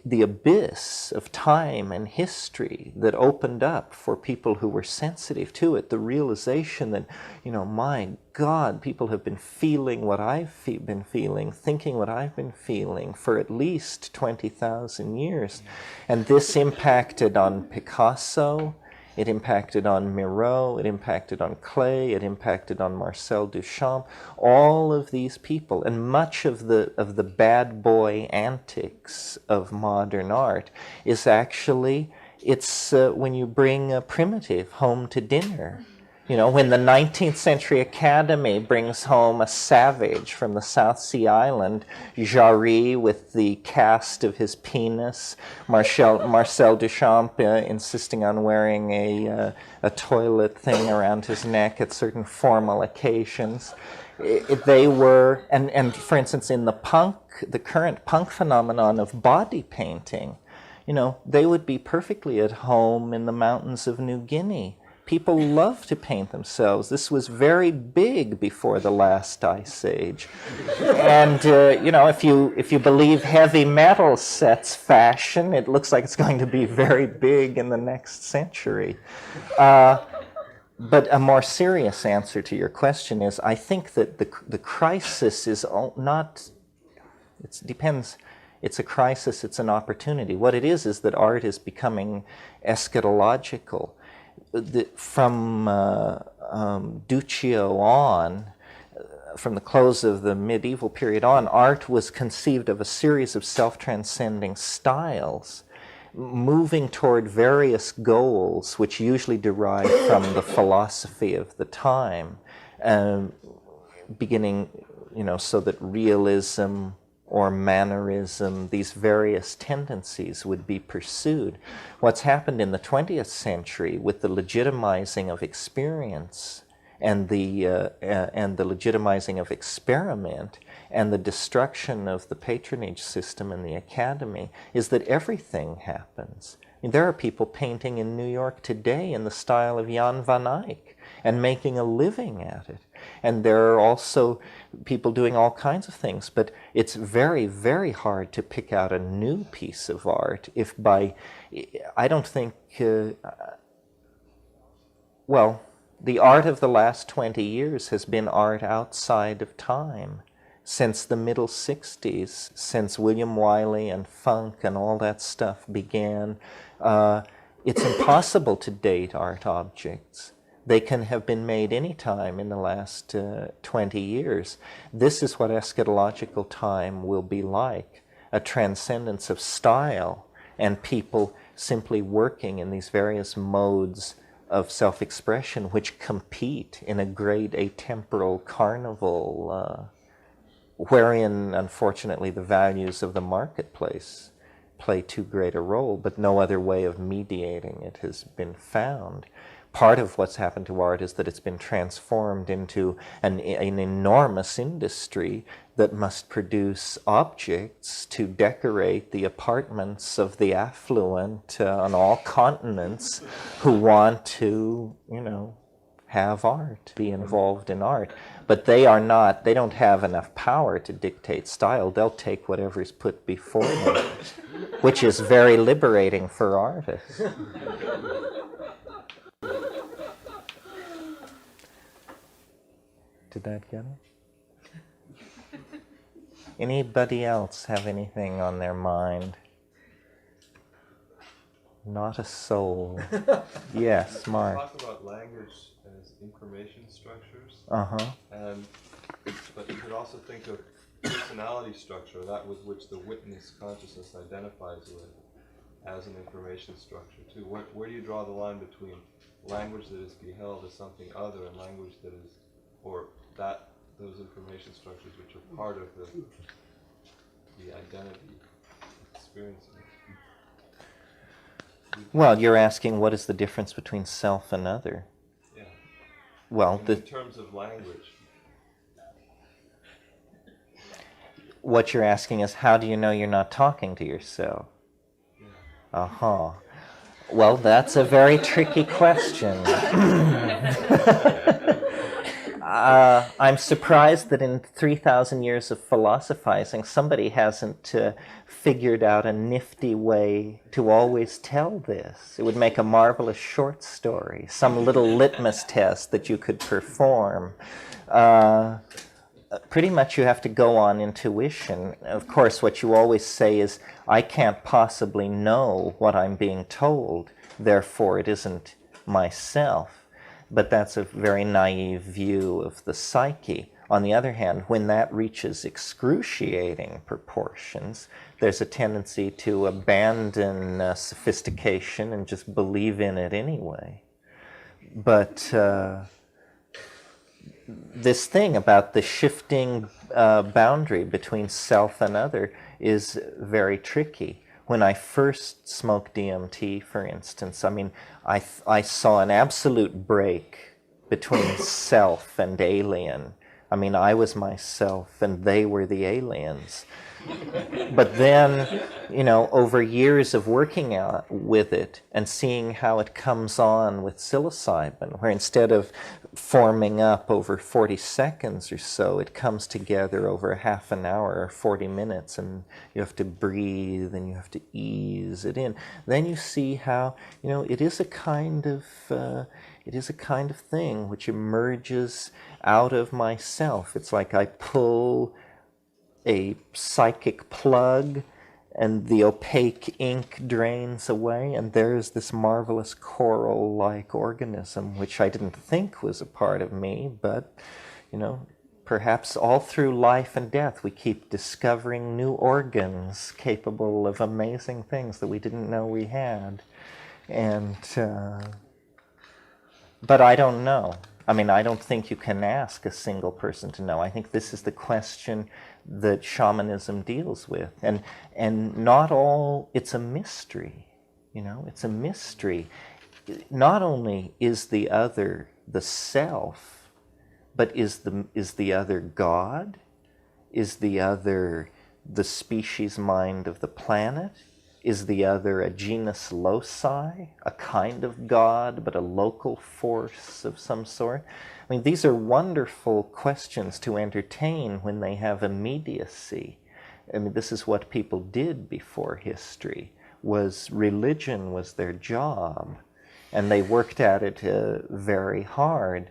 the abyss of time and history that opened up for people who were sensitive to it, the realization that, my God, people have been feeling what I've been feeling, thinking what I've been feeling for at least 20,000 years. And this impacted on Picasso, it impacted on Miro, it impacted on Klee, it impacted on Marcel Duchamp, all of these people. And much of the bad boy antics of modern art is actually, it's when you bring a primitive home to dinner. When the 19th Century Academy brings home a savage from the South Sea Island, Jarry with the cast of his penis, Marcel Duchamp insisting on wearing a toilet thing around his neck at certain formal occasions. They were, and for instance, in the current punk phenomenon of body painting, they would be perfectly at home in the mountains of New Guinea. People love to paint themselves. This was very big before the last ice age. And, if you believe heavy metal sets fashion, it looks like it's going to be very big in the next century. But a more serious answer to your question is, I think that the crisis is not, it depends. It's a crisis, it's an opportunity. What it is that art is becoming eschatological. From Duccio on, from the close of the medieval period on, art was conceived of a series of self-transcending styles, moving toward various goals, which usually derive from the philosophy of the time, beginning, so that realism or mannerism, these various tendencies would be pursued. What's happened in the 20th century with the legitimizing of experience and the legitimizing of experiment and the destruction of the patronage system in the academy is that everything happens. I mean, there are people painting in New York today in the style of Jan van Eyck and making a living at it. And there are also people doing all kinds of things, but it's very, very hard to pick out a new piece of art if by, I don't think, well, the art of the last 20 years has been art outside of time. Since the middle 60s, since William Wiley and funk and all that stuff began, it's impossible to date art objects. They can have been made any time in the last 20 years. This is what eschatological time will be like, a transcendence of style and people simply working in these various modes of self-expression which compete in a great atemporal carnival wherein, unfortunately, the values of the marketplace play too great a role, but no other way of mediating it has been found. Part of what's happened to art is that it's been transformed into an enormous industry that must produce objects to decorate the apartments of the affluent on all continents who want to, have art, be involved in art. But they don't have enough power to dictate style. They'll take whatever's put before them, which is very liberating for artists. Did that get it? Anybody else have anything on their mind? Not a soul. Yes, Mark. Talk about language as information structures. But you could also think of personality structure, that with which the witness consciousness identifies with, as an information structure too. Where do you draw the line between language that is beheld as something other and language that is, or that those information structures which are part of the identity experiencing? Well, you're asking what is the difference between self and other? Yeah. Well, in terms of language. What you're asking is, how do you know you're not talking to yourself? Yeah. Well, that's a very tricky question. I'm surprised that in 3,000 years of philosophizing, somebody hasn't figured out a nifty way to always tell this. It would make a marvelous short story, some little litmus test that you could perform. Pretty much you have to go on intuition. Of course, what you always say is, I can't possibly know what I'm being told, therefore it isn't myself. But that's a very naive view of the psyche. On the other hand, when that reaches excruciating proportions, there's a tendency to abandon sophistication and just believe in it anyway. But this thing about the shifting boundary between self and other is very tricky. When I first smoked DMT, for instance, I saw an absolute break between self and alien. I was myself and they were the aliens. But then, over years of working out with it and seeing how it comes on with psilocybin, where instead of forming up over 40 seconds or so, it comes together over a half an hour or 40 minutes, and you have to breathe and you have to ease it in. Then you see how, it is a kind of thing which emerges out of myself. It's like I pull a psychic plug and the opaque ink drains away, and there's this marvelous coral-like organism which I didn't think was a part of me, but perhaps all through life and death we keep discovering new organs capable of amazing things that we didn't know we had. And but I don't know. I don't think you can ask a single person to know. I think this is the question that shamanism deals with. And not all, it's a mystery, it's a mystery. Not only is the other the self, but is the other God? Is the other the species mind of the planet? Is the other a genus loci, a kind of God, but a local force of some sort? I mean, these are wonderful questions to entertain when they have immediacy. I mean, this is what people did before history, was religion was their job, and they worked at it very hard.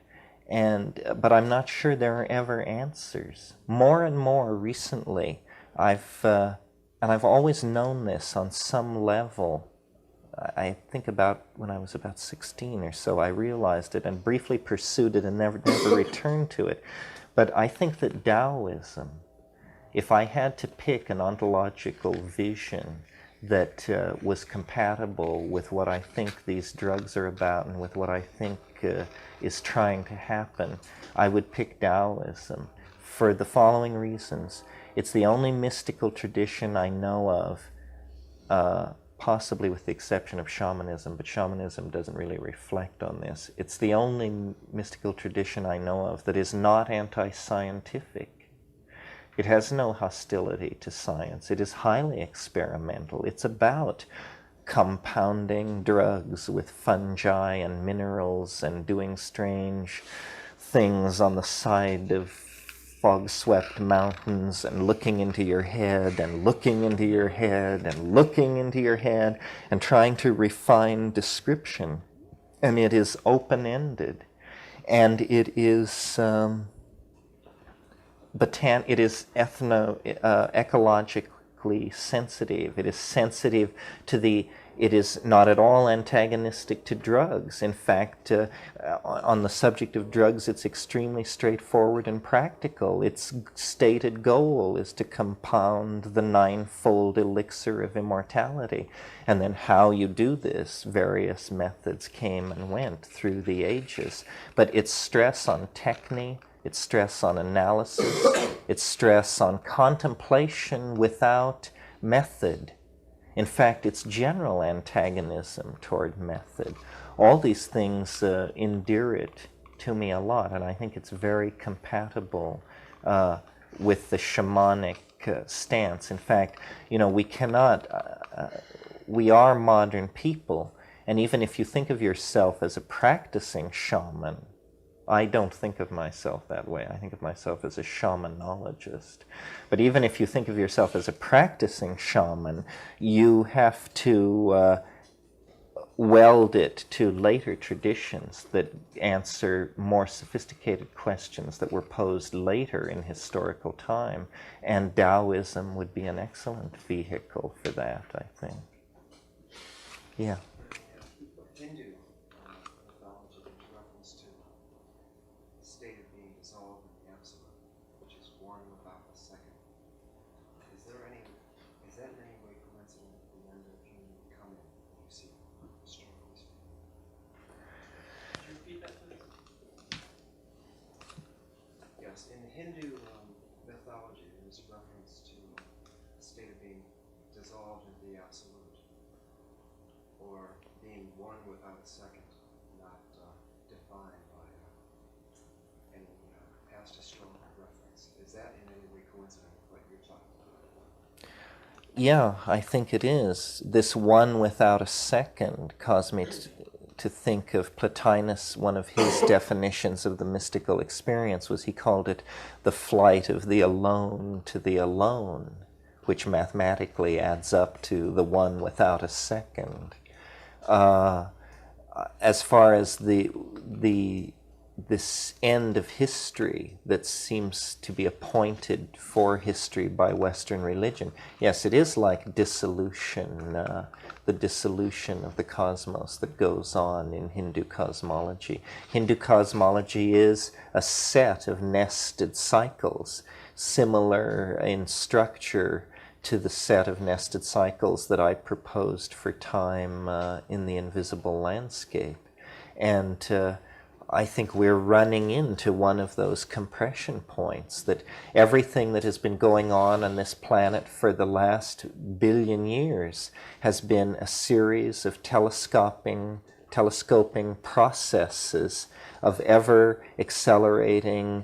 But I'm not sure there are ever answers. More and more recently, I've always known this on some level. I think about when I was about 16 or so, I realized it and briefly pursued it and never returned to it. But I think that Taoism, if I had to pick an ontological vision that was compatible with what I think these drugs are about and with what I think is trying to happen, I would pick Taoism for the following reasons. It's the only mystical tradition I know of, possibly with the exception of shamanism, but shamanism doesn't really reflect on this. It's the only mystical tradition I know of that is not anti-scientific. It has no hostility to science. It is highly experimental. It's about compounding drugs with fungi and minerals and doing strange things on the side of fog-swept mountains and looking into your head and looking into your head and looking into your head and trying to refine description. And it is open-ended. And it is it is ecologically sensitive. It is sensitive to it is not at all antagonistic to drugs. In fact, on the subject of drugs, it's extremely straightforward and practical. Its stated goal is to compound the ninefold elixir of immortality. And then how you do this, various methods came and went through the ages. But its stress on technique, its stress on analysis, its stress on contemplation without method. In fact, its general antagonism toward method. All these things endear it to me a lot, and I think it's very compatible with the shamanic stance. In fact, we cannot, we are modern people, and even if you think of yourself as a practicing shaman, I don't think of myself that way. I think of myself as a shamanologist. But even if you think of yourself as a practicing shaman, you have to weld it to later traditions that answer more sophisticated questions that were posed later in historical time. And Taoism would be an excellent vehicle for that, I think. Yeah. Hindu mythology, there's reference to state of being dissolved in the absolute, which is one without a second. Is that in any way coincident with the end of human coming? You see struggles. Could you repeat that, please? Yes, in the Hindu mythology, there's reference to a state of being dissolved into the absolute, or being one without a second, not defined by any past historical reference. Is that in any way coincident with what you're talking about? Yeah, I think it is. This one without a second caused me to think of Plotinus. One of his definitions of the mystical experience was he called it the flight of the alone to the alone, which mathematically adds up to the one without a second. As far as this end of history that seems to be appointed for history by Western religion, yes, it is like dissolution, the dissolution of the cosmos that goes on in Hindu cosmology. Hindu cosmology is a set of nested cycles, similar in structure to the set of nested cycles that I proposed for time in the invisible landscape. And I think we're running into one of those compression points, that everything that has been going on this planet for the last billion years has been a series of telescoping processes of ever accelerating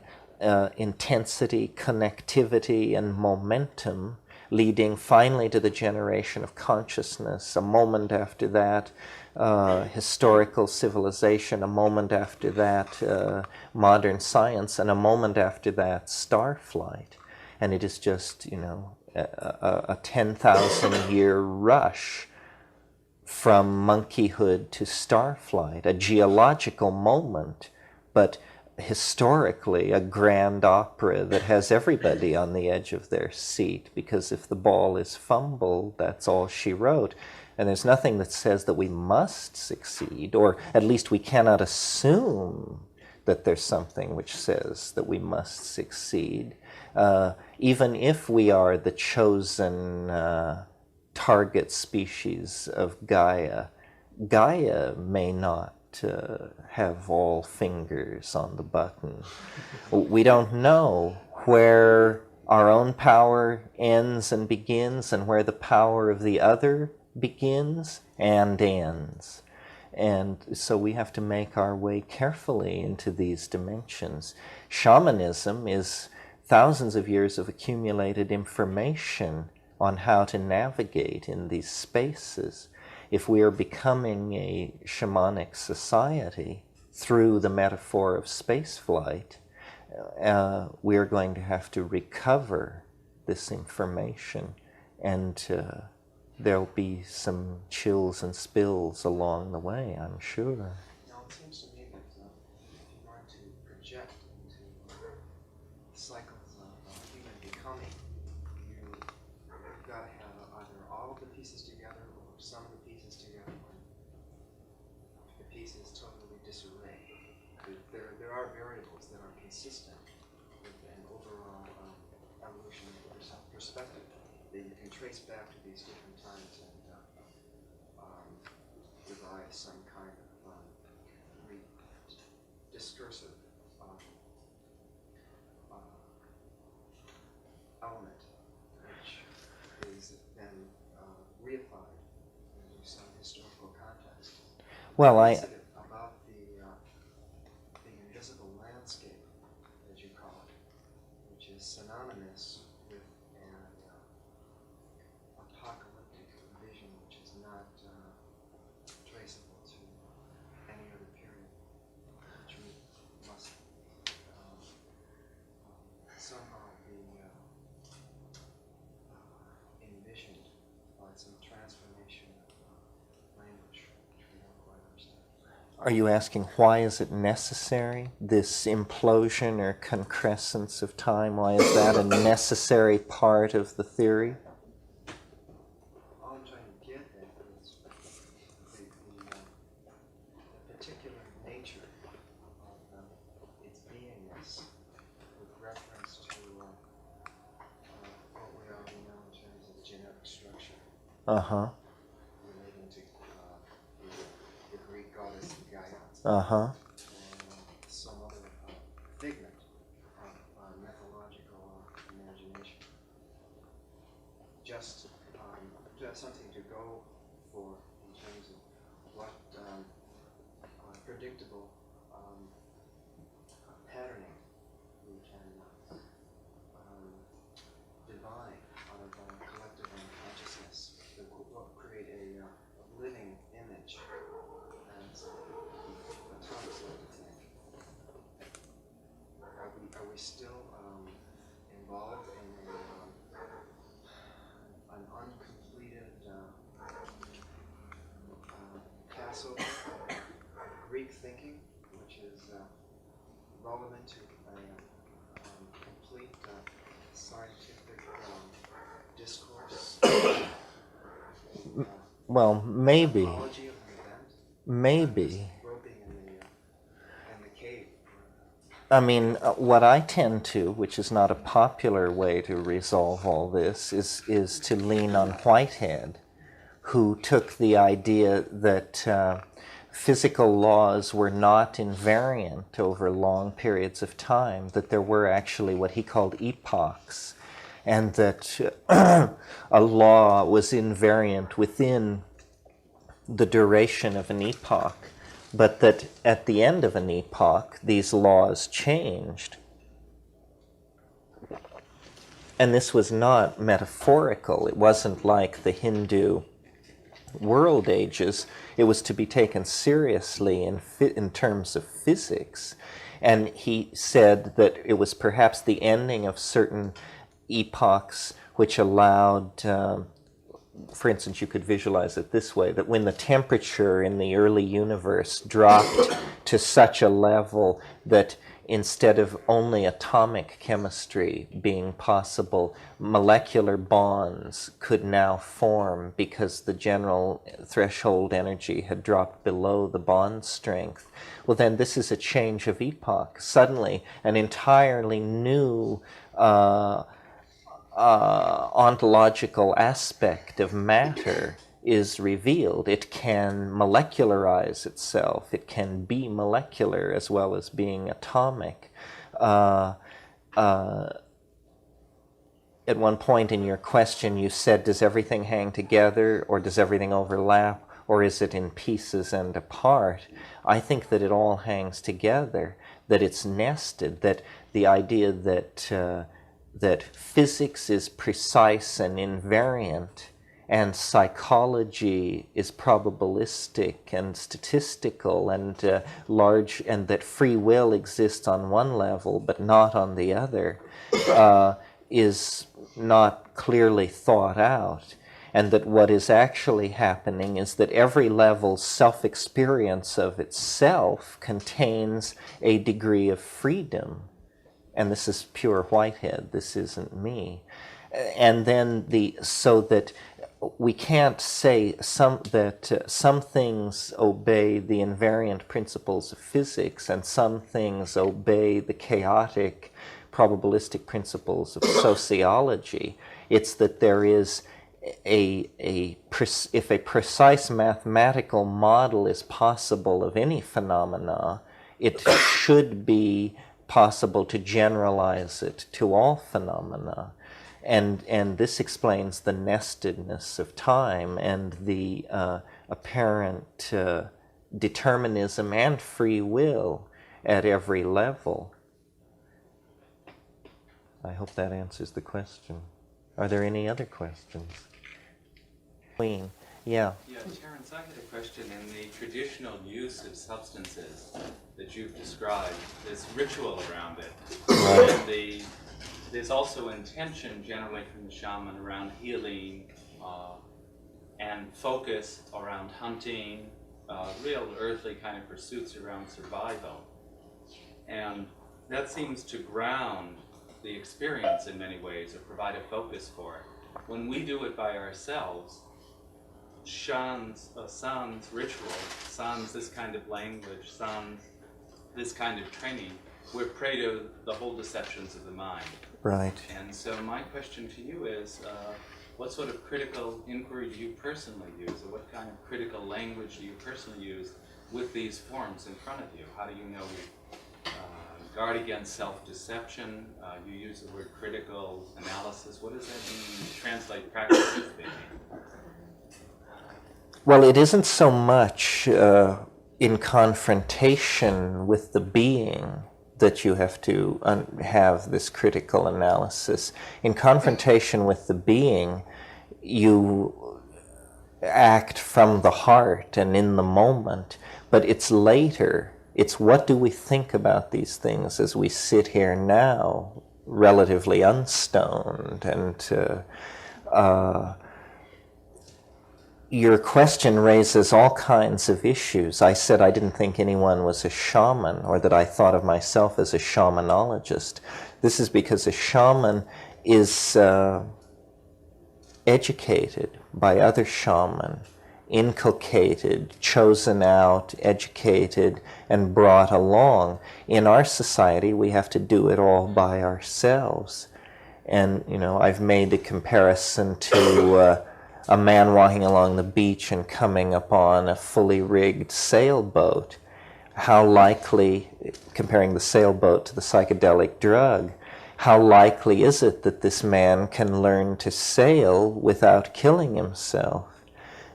intensity, connectivity, and momentum, leading finally to the generation of consciousness. A moment after that, historical civilization. A moment after that, modern science. And a moment after that, starflight. And it is just, a 10,000-year rush from monkeyhood to starflight, a geological moment, but historically a grand opera that has everybody on the edge of their seat, because if the ball is fumbled, that's all she wrote. And there's nothing that says that we must succeed, or at least we cannot assume that there's something which says that we must succeed. Even if we are the chosen target species of Gaia, Gaia may not have all fingers on the button. We don't know where our own power ends and begins, and where the power of the other begins and ends. And so we have to make our way carefully into these dimensions. Shamanism is thousands of years of accumulated information on how to navigate in these spaces. If we are becoming a shamanic society through the metaphor of spaceflight, we are going to have to recover this information, and there'll be some chills and spills along the way, I'm sure. Now, it seems to me that if you want to project into cycles of human becoming, you've got to have either all of the pieces together or some of the pieces together, or the pieces totally disarray. There are variables that are consistent with an overall evolutionary perspective that you can trace back to these different times and devise some kind of discursive element, which is then reified into some historical context. Well, About the invisible landscape, as you call it, which is synonymous with an apocalyptic vision, which is not traceable to any other period, which we must somehow be envisioned by some transformation of language, which we don't quite understand. are you asking why is it necessary, this implosion or concrescence of time? Why is that a necessary part of the theory? All I'm trying to get at is the particular nature of its beingness with reference to what we already know in terms of genetic structure Uh-huh. relating to the Greek goddess Gaia Uh-huh. and some other figment of mythological imagination. Just something to go for in terms of what predictable patterning we can divine out of collective unconsciousness that will create a living image, as the Thomas like to think. Are we still involved in an uncompleted Passover of Greek thinking, which is relevant to a complete scientific discourse? Well, maybe. Psychology of an event? Maybe. Groping in the cave. I mean, what I tend to, which is not a popular way to resolve all this, is to lean on Whitehead, who took the idea that physical laws were not invariant over long periods of time, that there were actually what he called epochs, and that a law was invariant within the duration of an epoch, but that at the end of an epoch, these laws changed. And this was not metaphorical. It wasn't like the Hindu world ages. It was to be taken seriously in terms of physics. And he said that it was perhaps the ending of certain epochs which allowed, for instance, you could visualize it this way, that when the temperature in the early universe dropped to such a level that instead of only atomic chemistry being possible, molecular bonds could now form because the general threshold energy had dropped below the bond strength. Well, then this is a change of epoch. Suddenly, an entirely new ontological aspect of matter is revealed. It can molecularize itself. It can be molecular as well as being atomic. At one point in your question, you said, does everything hang together, or does everything overlap, or is it in pieces and apart? I think that it all hangs together, that it's nested, that the idea that physics is precise and invariant, and psychology is probabilistic and statistical and large, and that free will exists on one level but not on the other, is not clearly thought out. And that what is actually happening is that every level's self-experience of itself contains a degree of freedom. And this is pure Whitehead, this isn't me. And then so that we can't say that some things obey the invariant principles of physics and some things obey the chaotic probabilistic principles of sociology. It's that there is if a precise mathematical model is possible of any phenomena, it should be possible to generalize it to all phenomena. And this explains the nestedness of time and the apparent determinism and free will at every level. I hope that answers the question. Are there any other questions? Queen, yeah. Yeah, Terence, I had a question. In the traditional use of substances that you've described, there's ritual around it. Right. And there's also intention generally from the shaman around healing and focus around hunting, real earthly kind of pursuits around survival. And that seems to ground the experience in many ways or provide a focus for it. When we do it by ourselves, sans ritual, sans this kind of language, sans this kind of training, we're prey to the whole deceptions of the mind. Right. And so my question to you is, what sort of critical inquiry do you personally use, or what kind of critical language do you personally use with these forms in front of you? How do you know guard against self-deception? You use the word critical analysis. What does that mean? Translate practically speaking. Well, it isn't so much in confrontation with the being that you have to have this critical analysis. In confrontation with the being, you act from the heart and in the moment, but it's later. It's what do we think about these things as we sit here now, relatively unstoned. And your question raises all kinds of issues. I said I didn't think anyone was a shaman, or that I thought of myself as a shamanologist. This is because a shaman is educated by other shamans, inculcated, chosen out, educated, and brought along. In our society, we have to do it all by ourselves. And, I've made a comparison to a man walking along the beach and coming upon a fully rigged sailboat, how likely, comparing the sailboat to the psychedelic drug, how likely is it that this man can learn to sail without killing himself?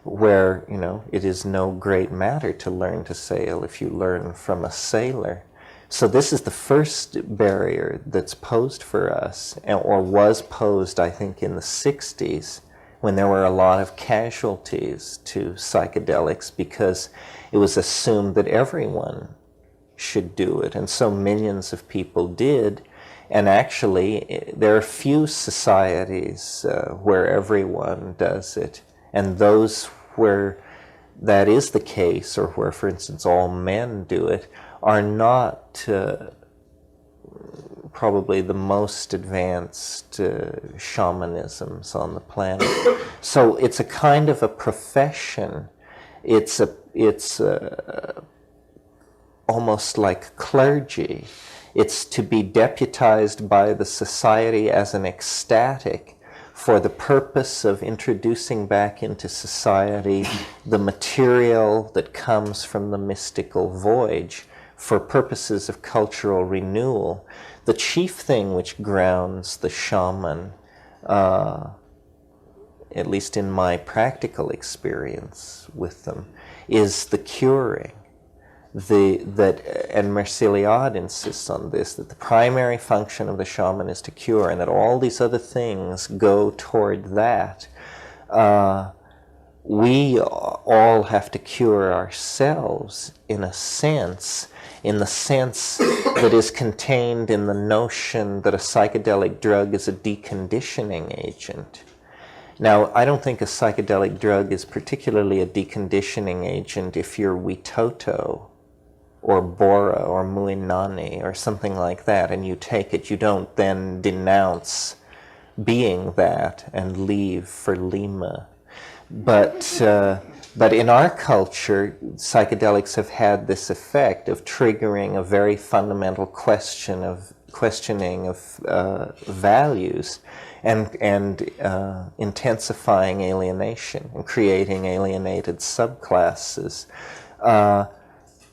Where, it is no great matter to learn to sail if you learn from a sailor. So this is the first barrier that's posed for us, or was posed, I think, in the 60s, when there were a lot of casualties to psychedelics because it was assumed that everyone should do it. And so millions of people did. And actually, there are few societies where everyone does it. And those where that is the case, or where, for instance, all men do it, are not probably the most advanced shamanisms on the planet. So it's a kind of a profession. It's almost like clergy. It's to be deputized by the society as an ecstatic for the purpose of introducing back into society the material that comes from the mystical voyage for purposes of cultural renewal. The chief thing which grounds the shaman, at least in my practical experience with them, is the curing. And Merciliade insists on this, that the primary function of the shaman is to cure, and that all these other things go toward that. We all have to cure ourselves in the sense that is contained in the notion that a psychedelic drug is a deconditioning agent. Now, I don't think a psychedelic drug is particularly a deconditioning agent if you're Witoto or Bora or Muinani or something like that, and you take it. You don't then denounce being that and leave for Lima. But in our culture, psychedelics have had this effect of triggering a very fundamental questioning of values and intensifying alienation and creating alienated subclasses.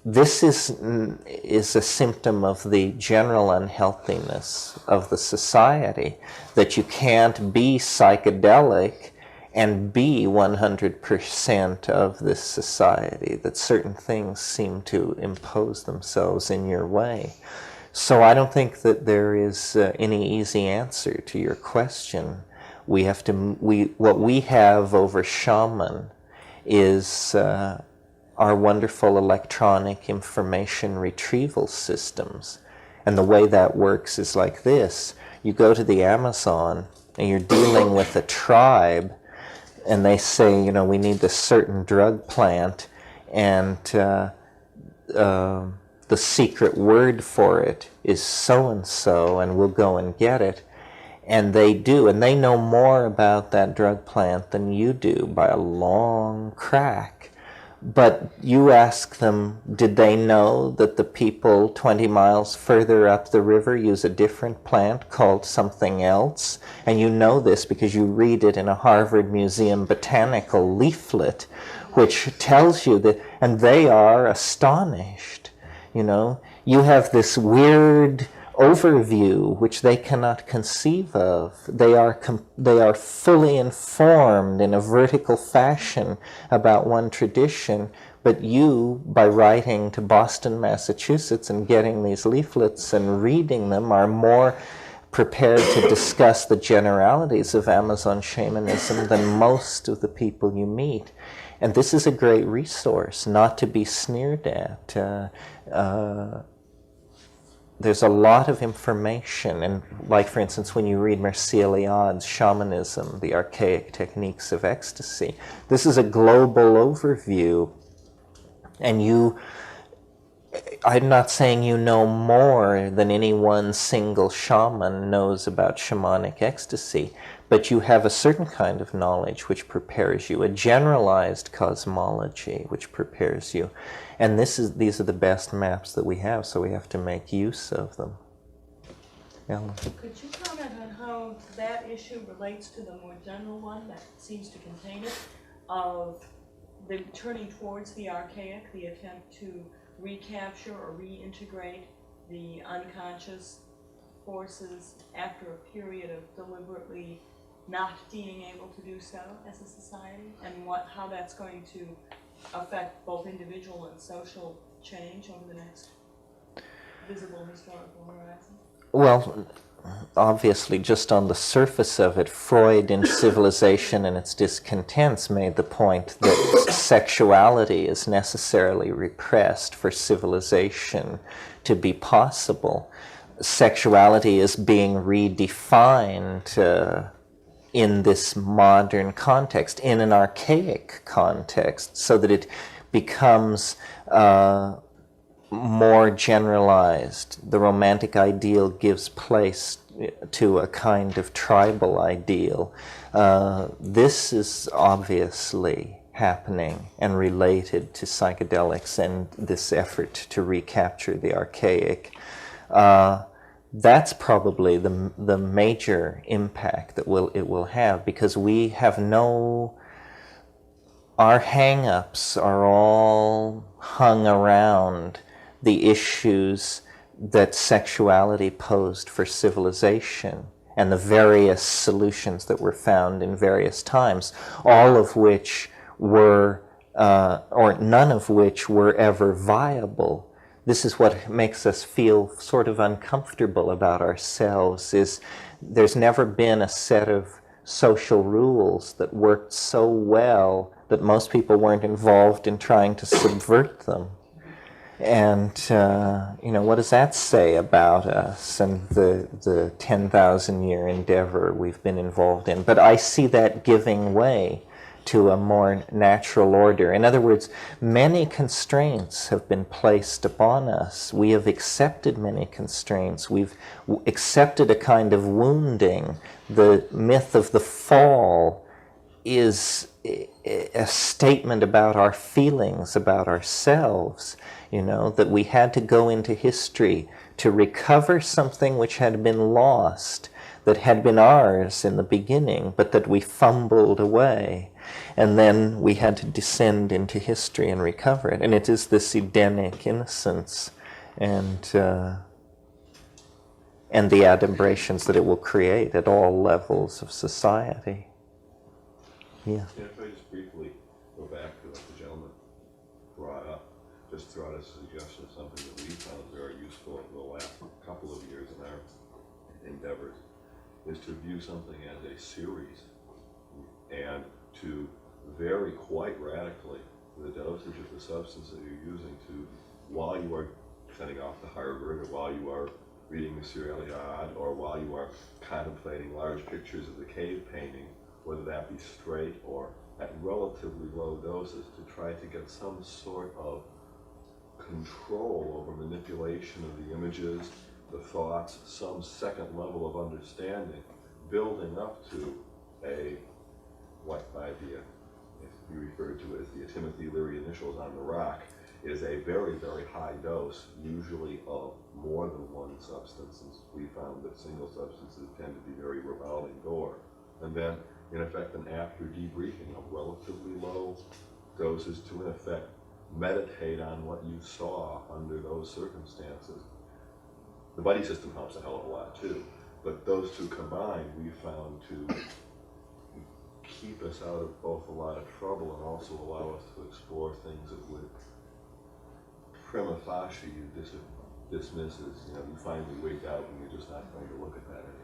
This is a symptom of the general unhealthiness of the society, that you can't be psychedelic and be 100% of this society, that certain things seem to impose themselves in your way. So I don't think that there is any easy answer to your question. What we have over shaman is our wonderful electronic information retrieval systems. And the way that works is like this. You go to the Amazon and you're dealing with a tribe, and they say, we need this certain drug plant, and the secret word for it is so-and-so, and we'll go and get it. And they do, and they know more about that drug plant than you do by a long crack. But you ask them, did they know that the people 20 miles further up the river use a different plant called something else? And you know this because you read it in a Harvard Museum botanical leaflet, which tells you that, and they are astonished. You have this weird overview which they cannot conceive of. They are fully informed in a vertical fashion about one tradition, but you, by writing to Boston, Massachusetts and getting these leaflets and reading them, are more prepared to discuss the generalities of Amazon shamanism than most of the people you meet. And this is a great resource, not to be sneered at. There's a lot of information, and like, for instance, when you read Merciliade's Shamanism, the Archaic Techniques of Ecstasy, this is a global overview, and I'm not saying you know more than any one single shaman knows about shamanic ecstasy, but you have a certain kind of knowledge which prepares you, a generalized cosmology which prepares you. And these are the best maps that we have, so we have to make use of them. Ellen? Could you comment on how that issue relates to the more general one that seems to contain it, of the turning towards the archaic, the attempt to recapture or reintegrate the unconscious forces after a period of deliberately not being able to do so as a society, and how that's going to affect both individual and social change over the next visible historical horizon? Well, obviously, just on the surface of it, Freud in Civilization and Its Discontents made the point that sexuality is necessarily repressed for civilization to be possible. Sexuality is being redefined in this modern context, in an archaic context, so that it becomes more generalized. The romantic ideal gives place to a kind of tribal ideal. This is obviously happening and related to psychedelics and this effort to recapture the archaic. That's probably the major impact that it will have, because we have our hang-ups are all hung around the issues that sexuality posed for civilization and the various solutions that were found in various times, all of which were, or none of which were ever viable. This is what makes us feel sort of uncomfortable about ourselves, is there's never been a set of social rules that worked so well that most people weren't involved in trying to subvert them. And, what does that say about us and the 10,000-year endeavor we've been involved in? But I see that giving way to a more natural order. In other words, many constraints have been placed upon us. We have accepted many constraints. We've accepted a kind of wounding. The myth of the fall is a statement about our feelings, about ourselves, that we had to go into history to recover something which had been lost, that had been ours in the beginning, but that we fumbled away. And then we had to descend into history and recover it. And it is this Edenic innocence and the adumbrations that it will create at all levels of society. Yeah. Yeah, if I just briefly go back to what the gentleman brought up, just throw out a suggestion of something that we found very useful in the last couple of years in our endeavors, is to view something as a series and to vary quite radically the dosage of the substance that you're using to, while you are sending off the Harvard, or while you are reading the Serialiad, or while you are contemplating large pictures of the cave painting, whether that be straight or at relatively low doses, to try to get some sort of control over manipulation of the images, the thoughts, some second level of understanding, building up to what by the, if you refer to it as the Timothy Leary initials on the rock, is a very, very high dose, usually of more than one substance, since we found that single substances tend to be very revolving door. And then, in effect, an after debriefing of relatively low doses to, in effect, meditate on what you saw under those circumstances. The buddy system helps a hell of a lot too, but those two combined we found to keep us out of both a lot of trouble and also allow us to explore things that would prima facie you dismiss as, you finally wake out and you're just not going to look at that anymore.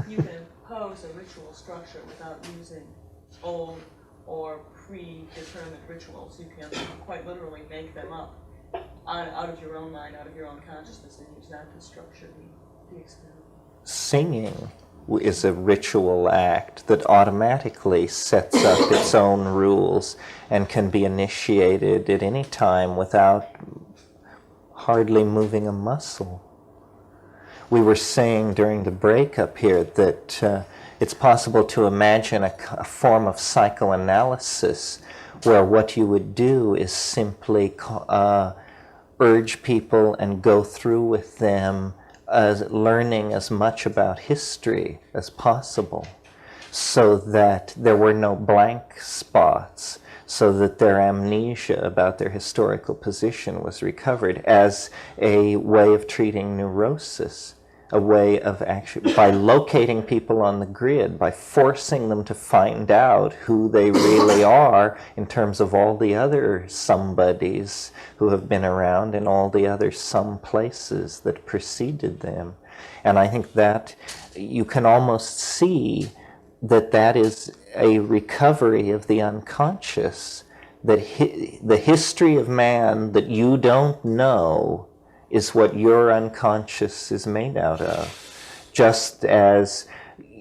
You can pose a ritual structure without using old or predetermined rituals. You can quite literally make them up out of your own mind, out of your own consciousness, and use that to structure the experiment. Singing is a ritual act that automatically sets up its own rules and can be initiated at any time without hardly moving a muscle. We were saying during the breakup here that it's possible to imagine a form of psychoanalysis where what you would do is simply urge people and go through with them learning as much about history as possible, so that there were no blank spots, so that their amnesia about their historical position was recovered as a way of treating neurosis, a way of actually, by locating people on the grid, by forcing them to find out who they really are in terms of all the other somebodies who have been around and all the other some places that preceded them. And I think that you can almost see that that is a recovery of the unconscious, that the history of man that you don't know is what your unconscious is made out of, just as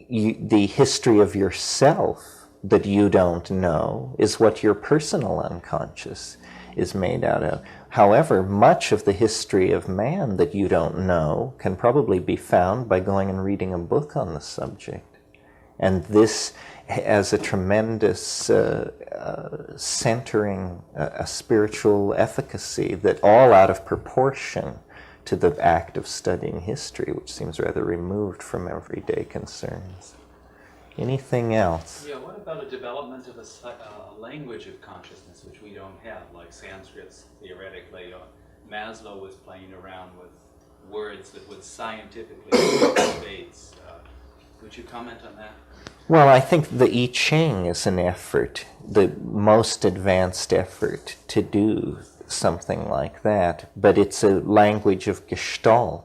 the history of yourself that you don't know is what your personal unconscious is made out of. However, much of the history of man that you don't know can probably be found by going and reading a book on the subject. And this has a tremendous centering, a spiritual efficacy that all out of proportion to the act of studying history, which seems rather removed from everyday concerns. Anything else? Yeah, what about a development of a language of consciousness which we don't have, like Sanskrit's theoretically, or Maslow was playing around with words that would scientifically debates. Would you comment on that? Well, I think the I Ching is an effort, the most advanced effort to do something like that, but it's a language of Gestalt.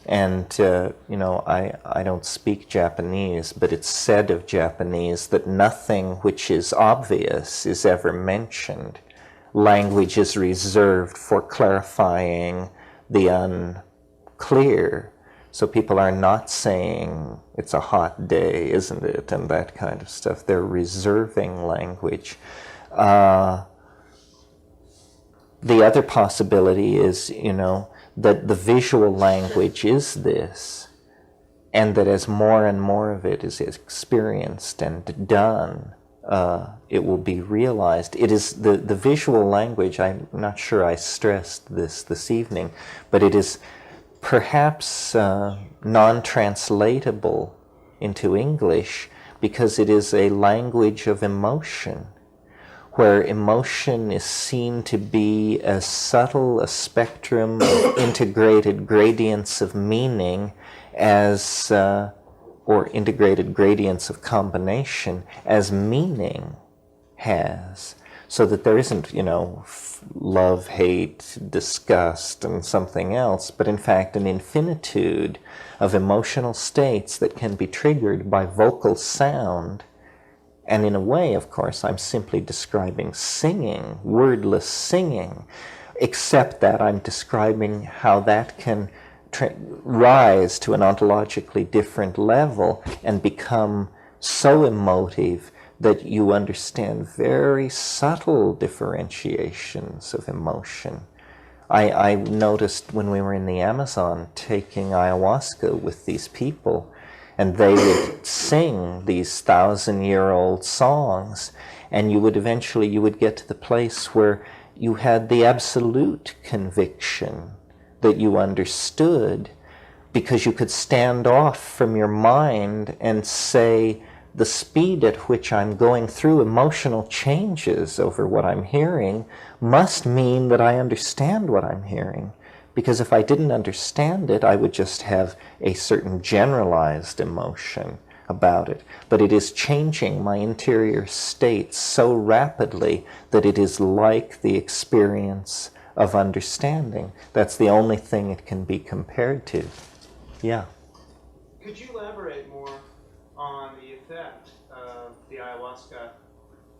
And, I don't speak Japanese, but it's said of Japanese that nothing which is obvious is ever mentioned. Language is reserved for clarifying the unclear. So people are not saying, it's a hot day, isn't it, and that kind of stuff. They're reserving language. The other possibility is, that the visual language is this, and that as more and more of it is experienced and done, it will be realized. It is the visual language, I'm not sure I stressed this evening, but it is perhaps non-translatable into English because it is a language of emotion, where emotion is seen to be as subtle a spectrum of integrated gradients of meaning as, or integrated gradients of combination as meaning has. So that there isn't, love, hate, disgust, and something else, but in fact an infinitude of emotional states that can be triggered by vocal sound. And in a way, of course, I'm simply describing singing, wordless singing, except that I'm describing how that can rise to an ontologically different level and become so emotive that you understand very subtle differentiations of emotion. I noticed when we were in the Amazon taking ayahuasca with these people, and they would sing these 1,000-year-old songs, and you would get to the place where you had the absolute conviction that you understood, because you could stand off from your mind and say, the speed at which I'm going through emotional changes over what I'm hearing must mean that I understand what I'm hearing. Because if I didn't understand it, I would just have a certain generalized emotion about it. But it is changing my interior state so rapidly that it is like the experience of understanding. That's the only thing it can be compared to. Yeah. Could you elaborate more on the effect of the ayahuasca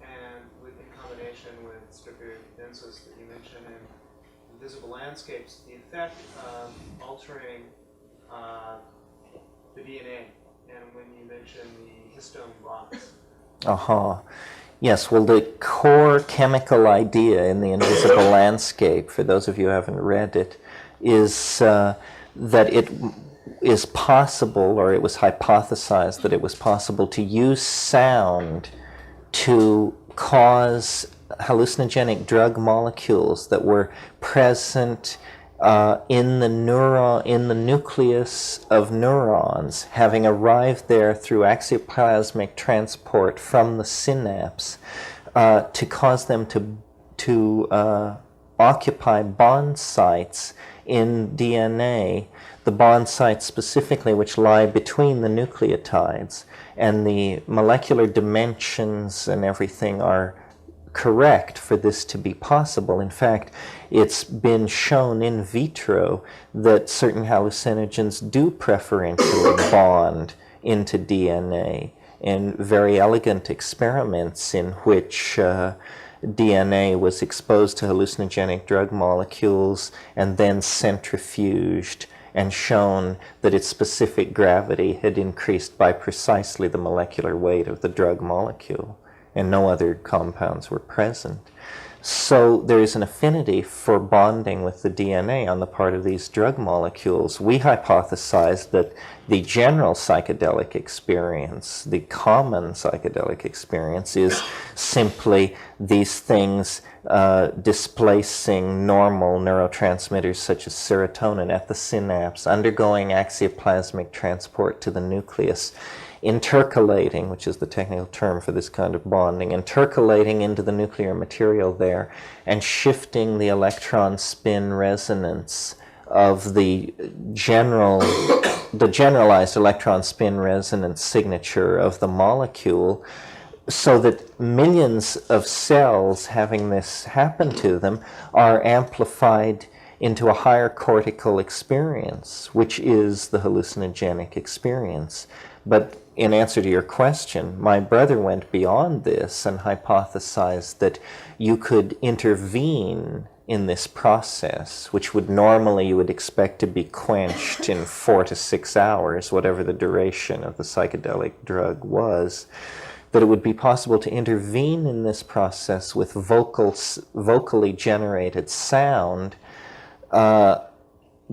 and in combination with stripidensis that you mentioned in visible landscapes, the effect of altering the DNA, and when you mentioned the histone blocks? Yes, well, the core chemical idea in the invisible landscape, for those of you who haven't read it, is that it is possible, or it was hypothesized that it was possible to use sound to cause hallucinogenic drug molecules that were present in the nucleus of neurons, having arrived there through axioplasmic transport from the synapse, to cause them to occupy bond sites in DNA, the bond sites specifically which lie between the nucleotides, and the molecular dimensions and everything are correct for this to be possible. In fact, it's been shown in vitro that certain hallucinogens do preferentially bond into DNA in very elegant experiments in which DNA was exposed to hallucinogenic drug molecules and then centrifuged and shown that its specific gravity had increased by precisely the molecular weight of the drug molecule, and no other compounds were present. So there is an affinity for bonding with the DNA on the part of these drug molecules. We hypothesized that the general psychedelic experience, the common psychedelic experience, is simply these things displacing normal neurotransmitters such as serotonin at the synapse, undergoing axioplasmic transport to the nucleus, intercalating, which is the technical term for this kind of bonding, intercalating into the nuclear material there and shifting the electron spin resonance of the generalized electron spin resonance signature of the molecule, so that millions of cells having this happen to them are amplified into a higher cortical experience, which is the hallucinogenic experience. But in answer to your question, my brother went beyond this and hypothesized that you could intervene in this process, which would normally you would expect to be quenched in 4 to 6 hours, whatever the duration of the psychedelic drug was, that it would be possible to intervene in this process with vocally generated sound,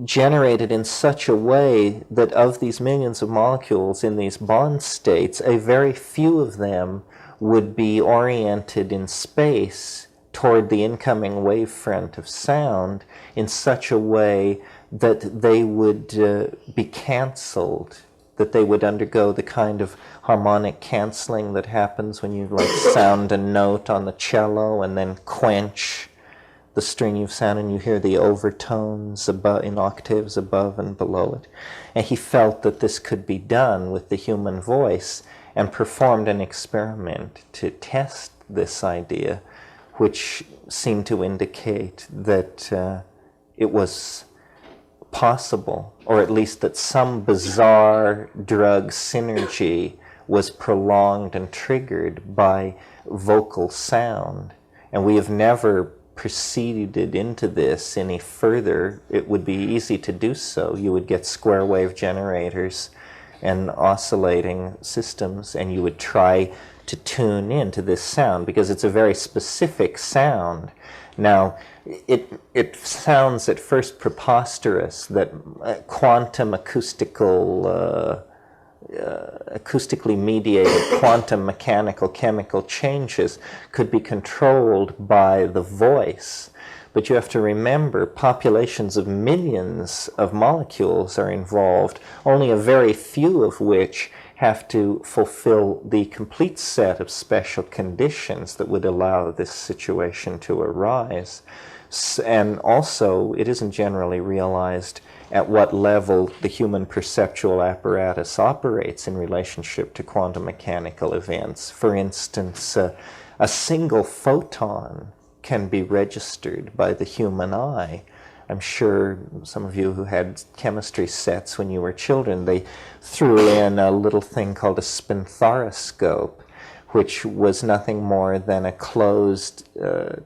generated in such a way that of these millions of molecules in these bond states, a very few of them would be oriented in space toward the incoming wavefront of sound in such a way that they would be canceled, that they would undergo the kind of harmonic canceling that happens when you sound a note on the cello and then quench the string you've sounded and you hear the overtones above, in octaves above and below it. And he felt that this could be done with the human voice and performed an experiment to test this idea, which seemed to indicate that it was possible, or at least that some bizarre drug synergy was prolonged and triggered by vocal sound. And we have never proceeded into this any further. It would be easy to do so. You would get square wave generators and oscillating systems, and you would try to tune into this sound because it's a very specific sound. Now, it sounds at first preposterous that quantum acoustically mediated quantum mechanical chemical changes could be controlled by the voice. But you have to remember, populations of millions of molecules are involved, only a very few of which have to fulfill the complete set of special conditions that would allow this situation to arise. And also, it isn't generally realized at what level the human perceptual apparatus operates in relationship to quantum mechanical events. For instance, a single photon can be registered by the human eye. I'm sure some of you who had chemistry sets when you were children, they threw in a little thing called a spinthariscope, which was nothing more than a closed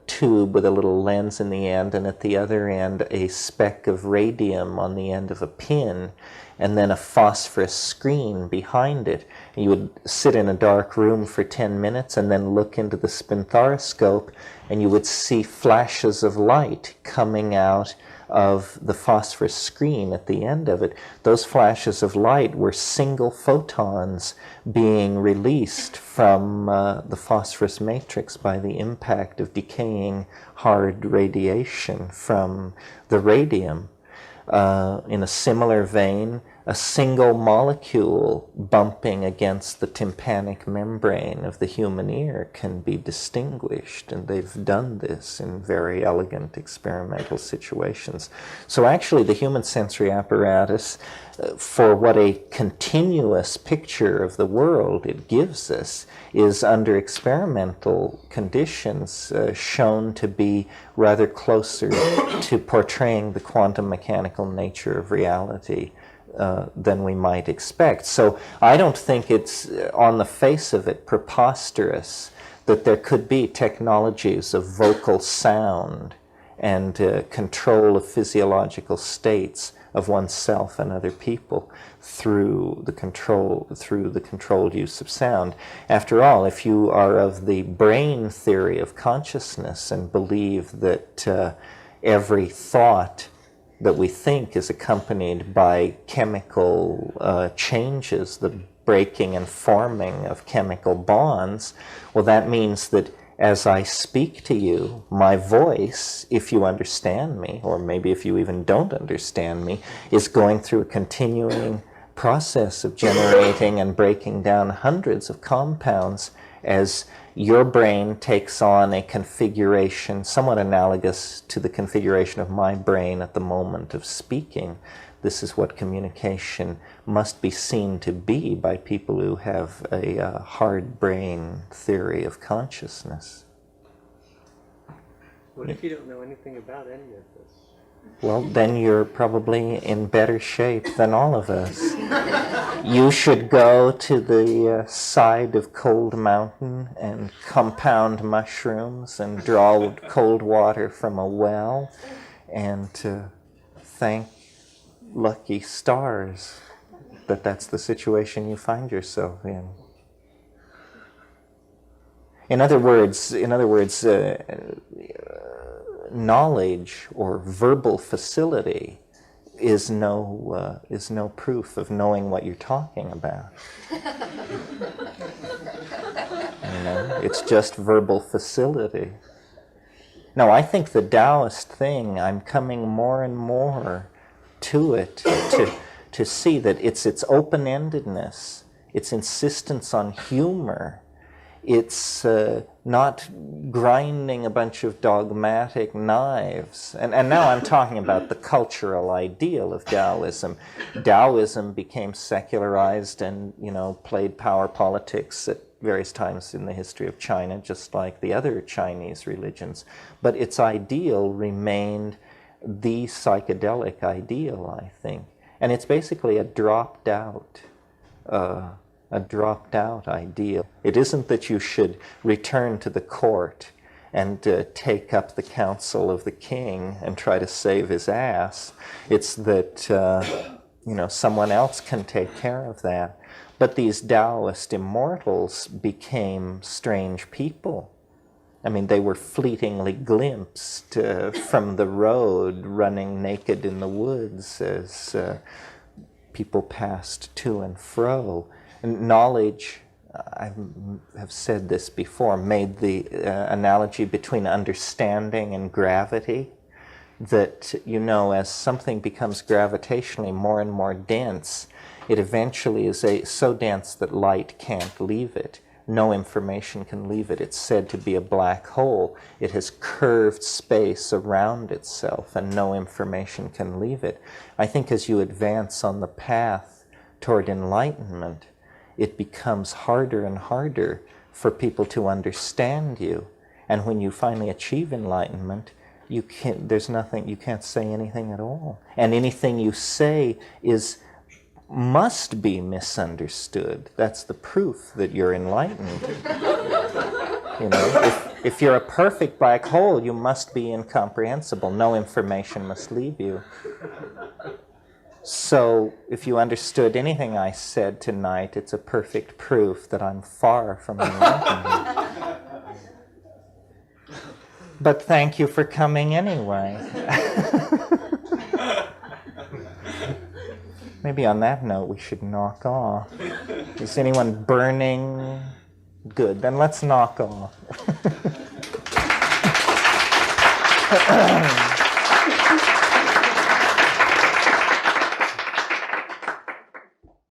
tube with a little lens in the end, and at the other end a speck of radium on the end of a pin, and then a phosphorus screen behind it. You would sit in a dark room for 10 minutes and then look into the spinthariscope, and you would see flashes of light coming out of the phosphorus screen at the end of it. Those flashes of light were single photons being released from the phosphorus matrix by the impact of decaying hard radiation from the radium. In a similar vein, a single molecule bumping against the tympanic membrane of the human ear can be distinguished, and they've done this in very elegant experimental situations. So actually the human sensory apparatus, for what a continuous picture of the world it gives us, is under experimental conditions shown to be rather closer to portraying the quantum mechanical nature of reality than we might expect. So I don't think it's, on the face of it, preposterous that there could be technologies of vocal sound and control of physiological states of oneself and other people through the controlled use of sound. After all, if you are of the brain theory of consciousness and believe that every thought that we think is accompanied by chemical changes, the breaking and forming of chemical bonds, well, that means that as I speak to you, my voice, if you understand me, or maybe if you even don't understand me, is going through a continuing process of generating and breaking down hundreds of compounds as your brain takes on a configuration somewhat analogous to the configuration of my brain at the moment of speaking. This is what communication must be seen to be by people who have a hard brain theory of consciousness. What if you don't know anything about any of this? Well, then you're probably in better shape than all of us. You should go to the side of Cold Mountain and compound mushrooms and draw cold water from a well and thank lucky stars that that's the situation you find yourself in. In other words, knowledge or verbal facility is no proof of knowing what you're talking about. It's just verbal facility. No, I think the Taoist thing, I'm coming more and more to it, to see that it's its open-endedness, its insistence on humor, it's not grinding a bunch of dogmatic knives. And now I'm talking about the cultural ideal of Taoism. Taoism became secularized and, played power politics at various times in the history of China, just like the other Chinese religions. But its ideal remained the psychedelic ideal, I think. And it's basically a dropped out ideal. It isn't that you should return to the court and take up the counsel of the king and try to save his ass. It's that, someone else can take care of that. But these Taoist immortals became strange people. I mean, they were fleetingly glimpsed from the road, running naked in the woods as people passed to and fro. And knowledge, I have said this before, made the analogy between understanding and gravity, that, as something becomes gravitationally more and more dense, it eventually is so dense that light can't leave it. No information can leave it. It's said to be a black hole. It has curved space around itself and no information can leave it. I think as you advance on the path toward enlightenment, it becomes harder and harder for people to understand you. And when you finally achieve enlightenment, you can't say anything at all. And anything you say must be misunderstood. That's the proof that you're enlightened. If you're a perfect black hole, you must be incomprehensible. No information must leave you. So if you understood anything I said tonight, it's a perfect proof that I'm far from enlightened. But thank you for coming anyway. Maybe on that note, we should knock off. Is anyone burning? Good, then let's knock off.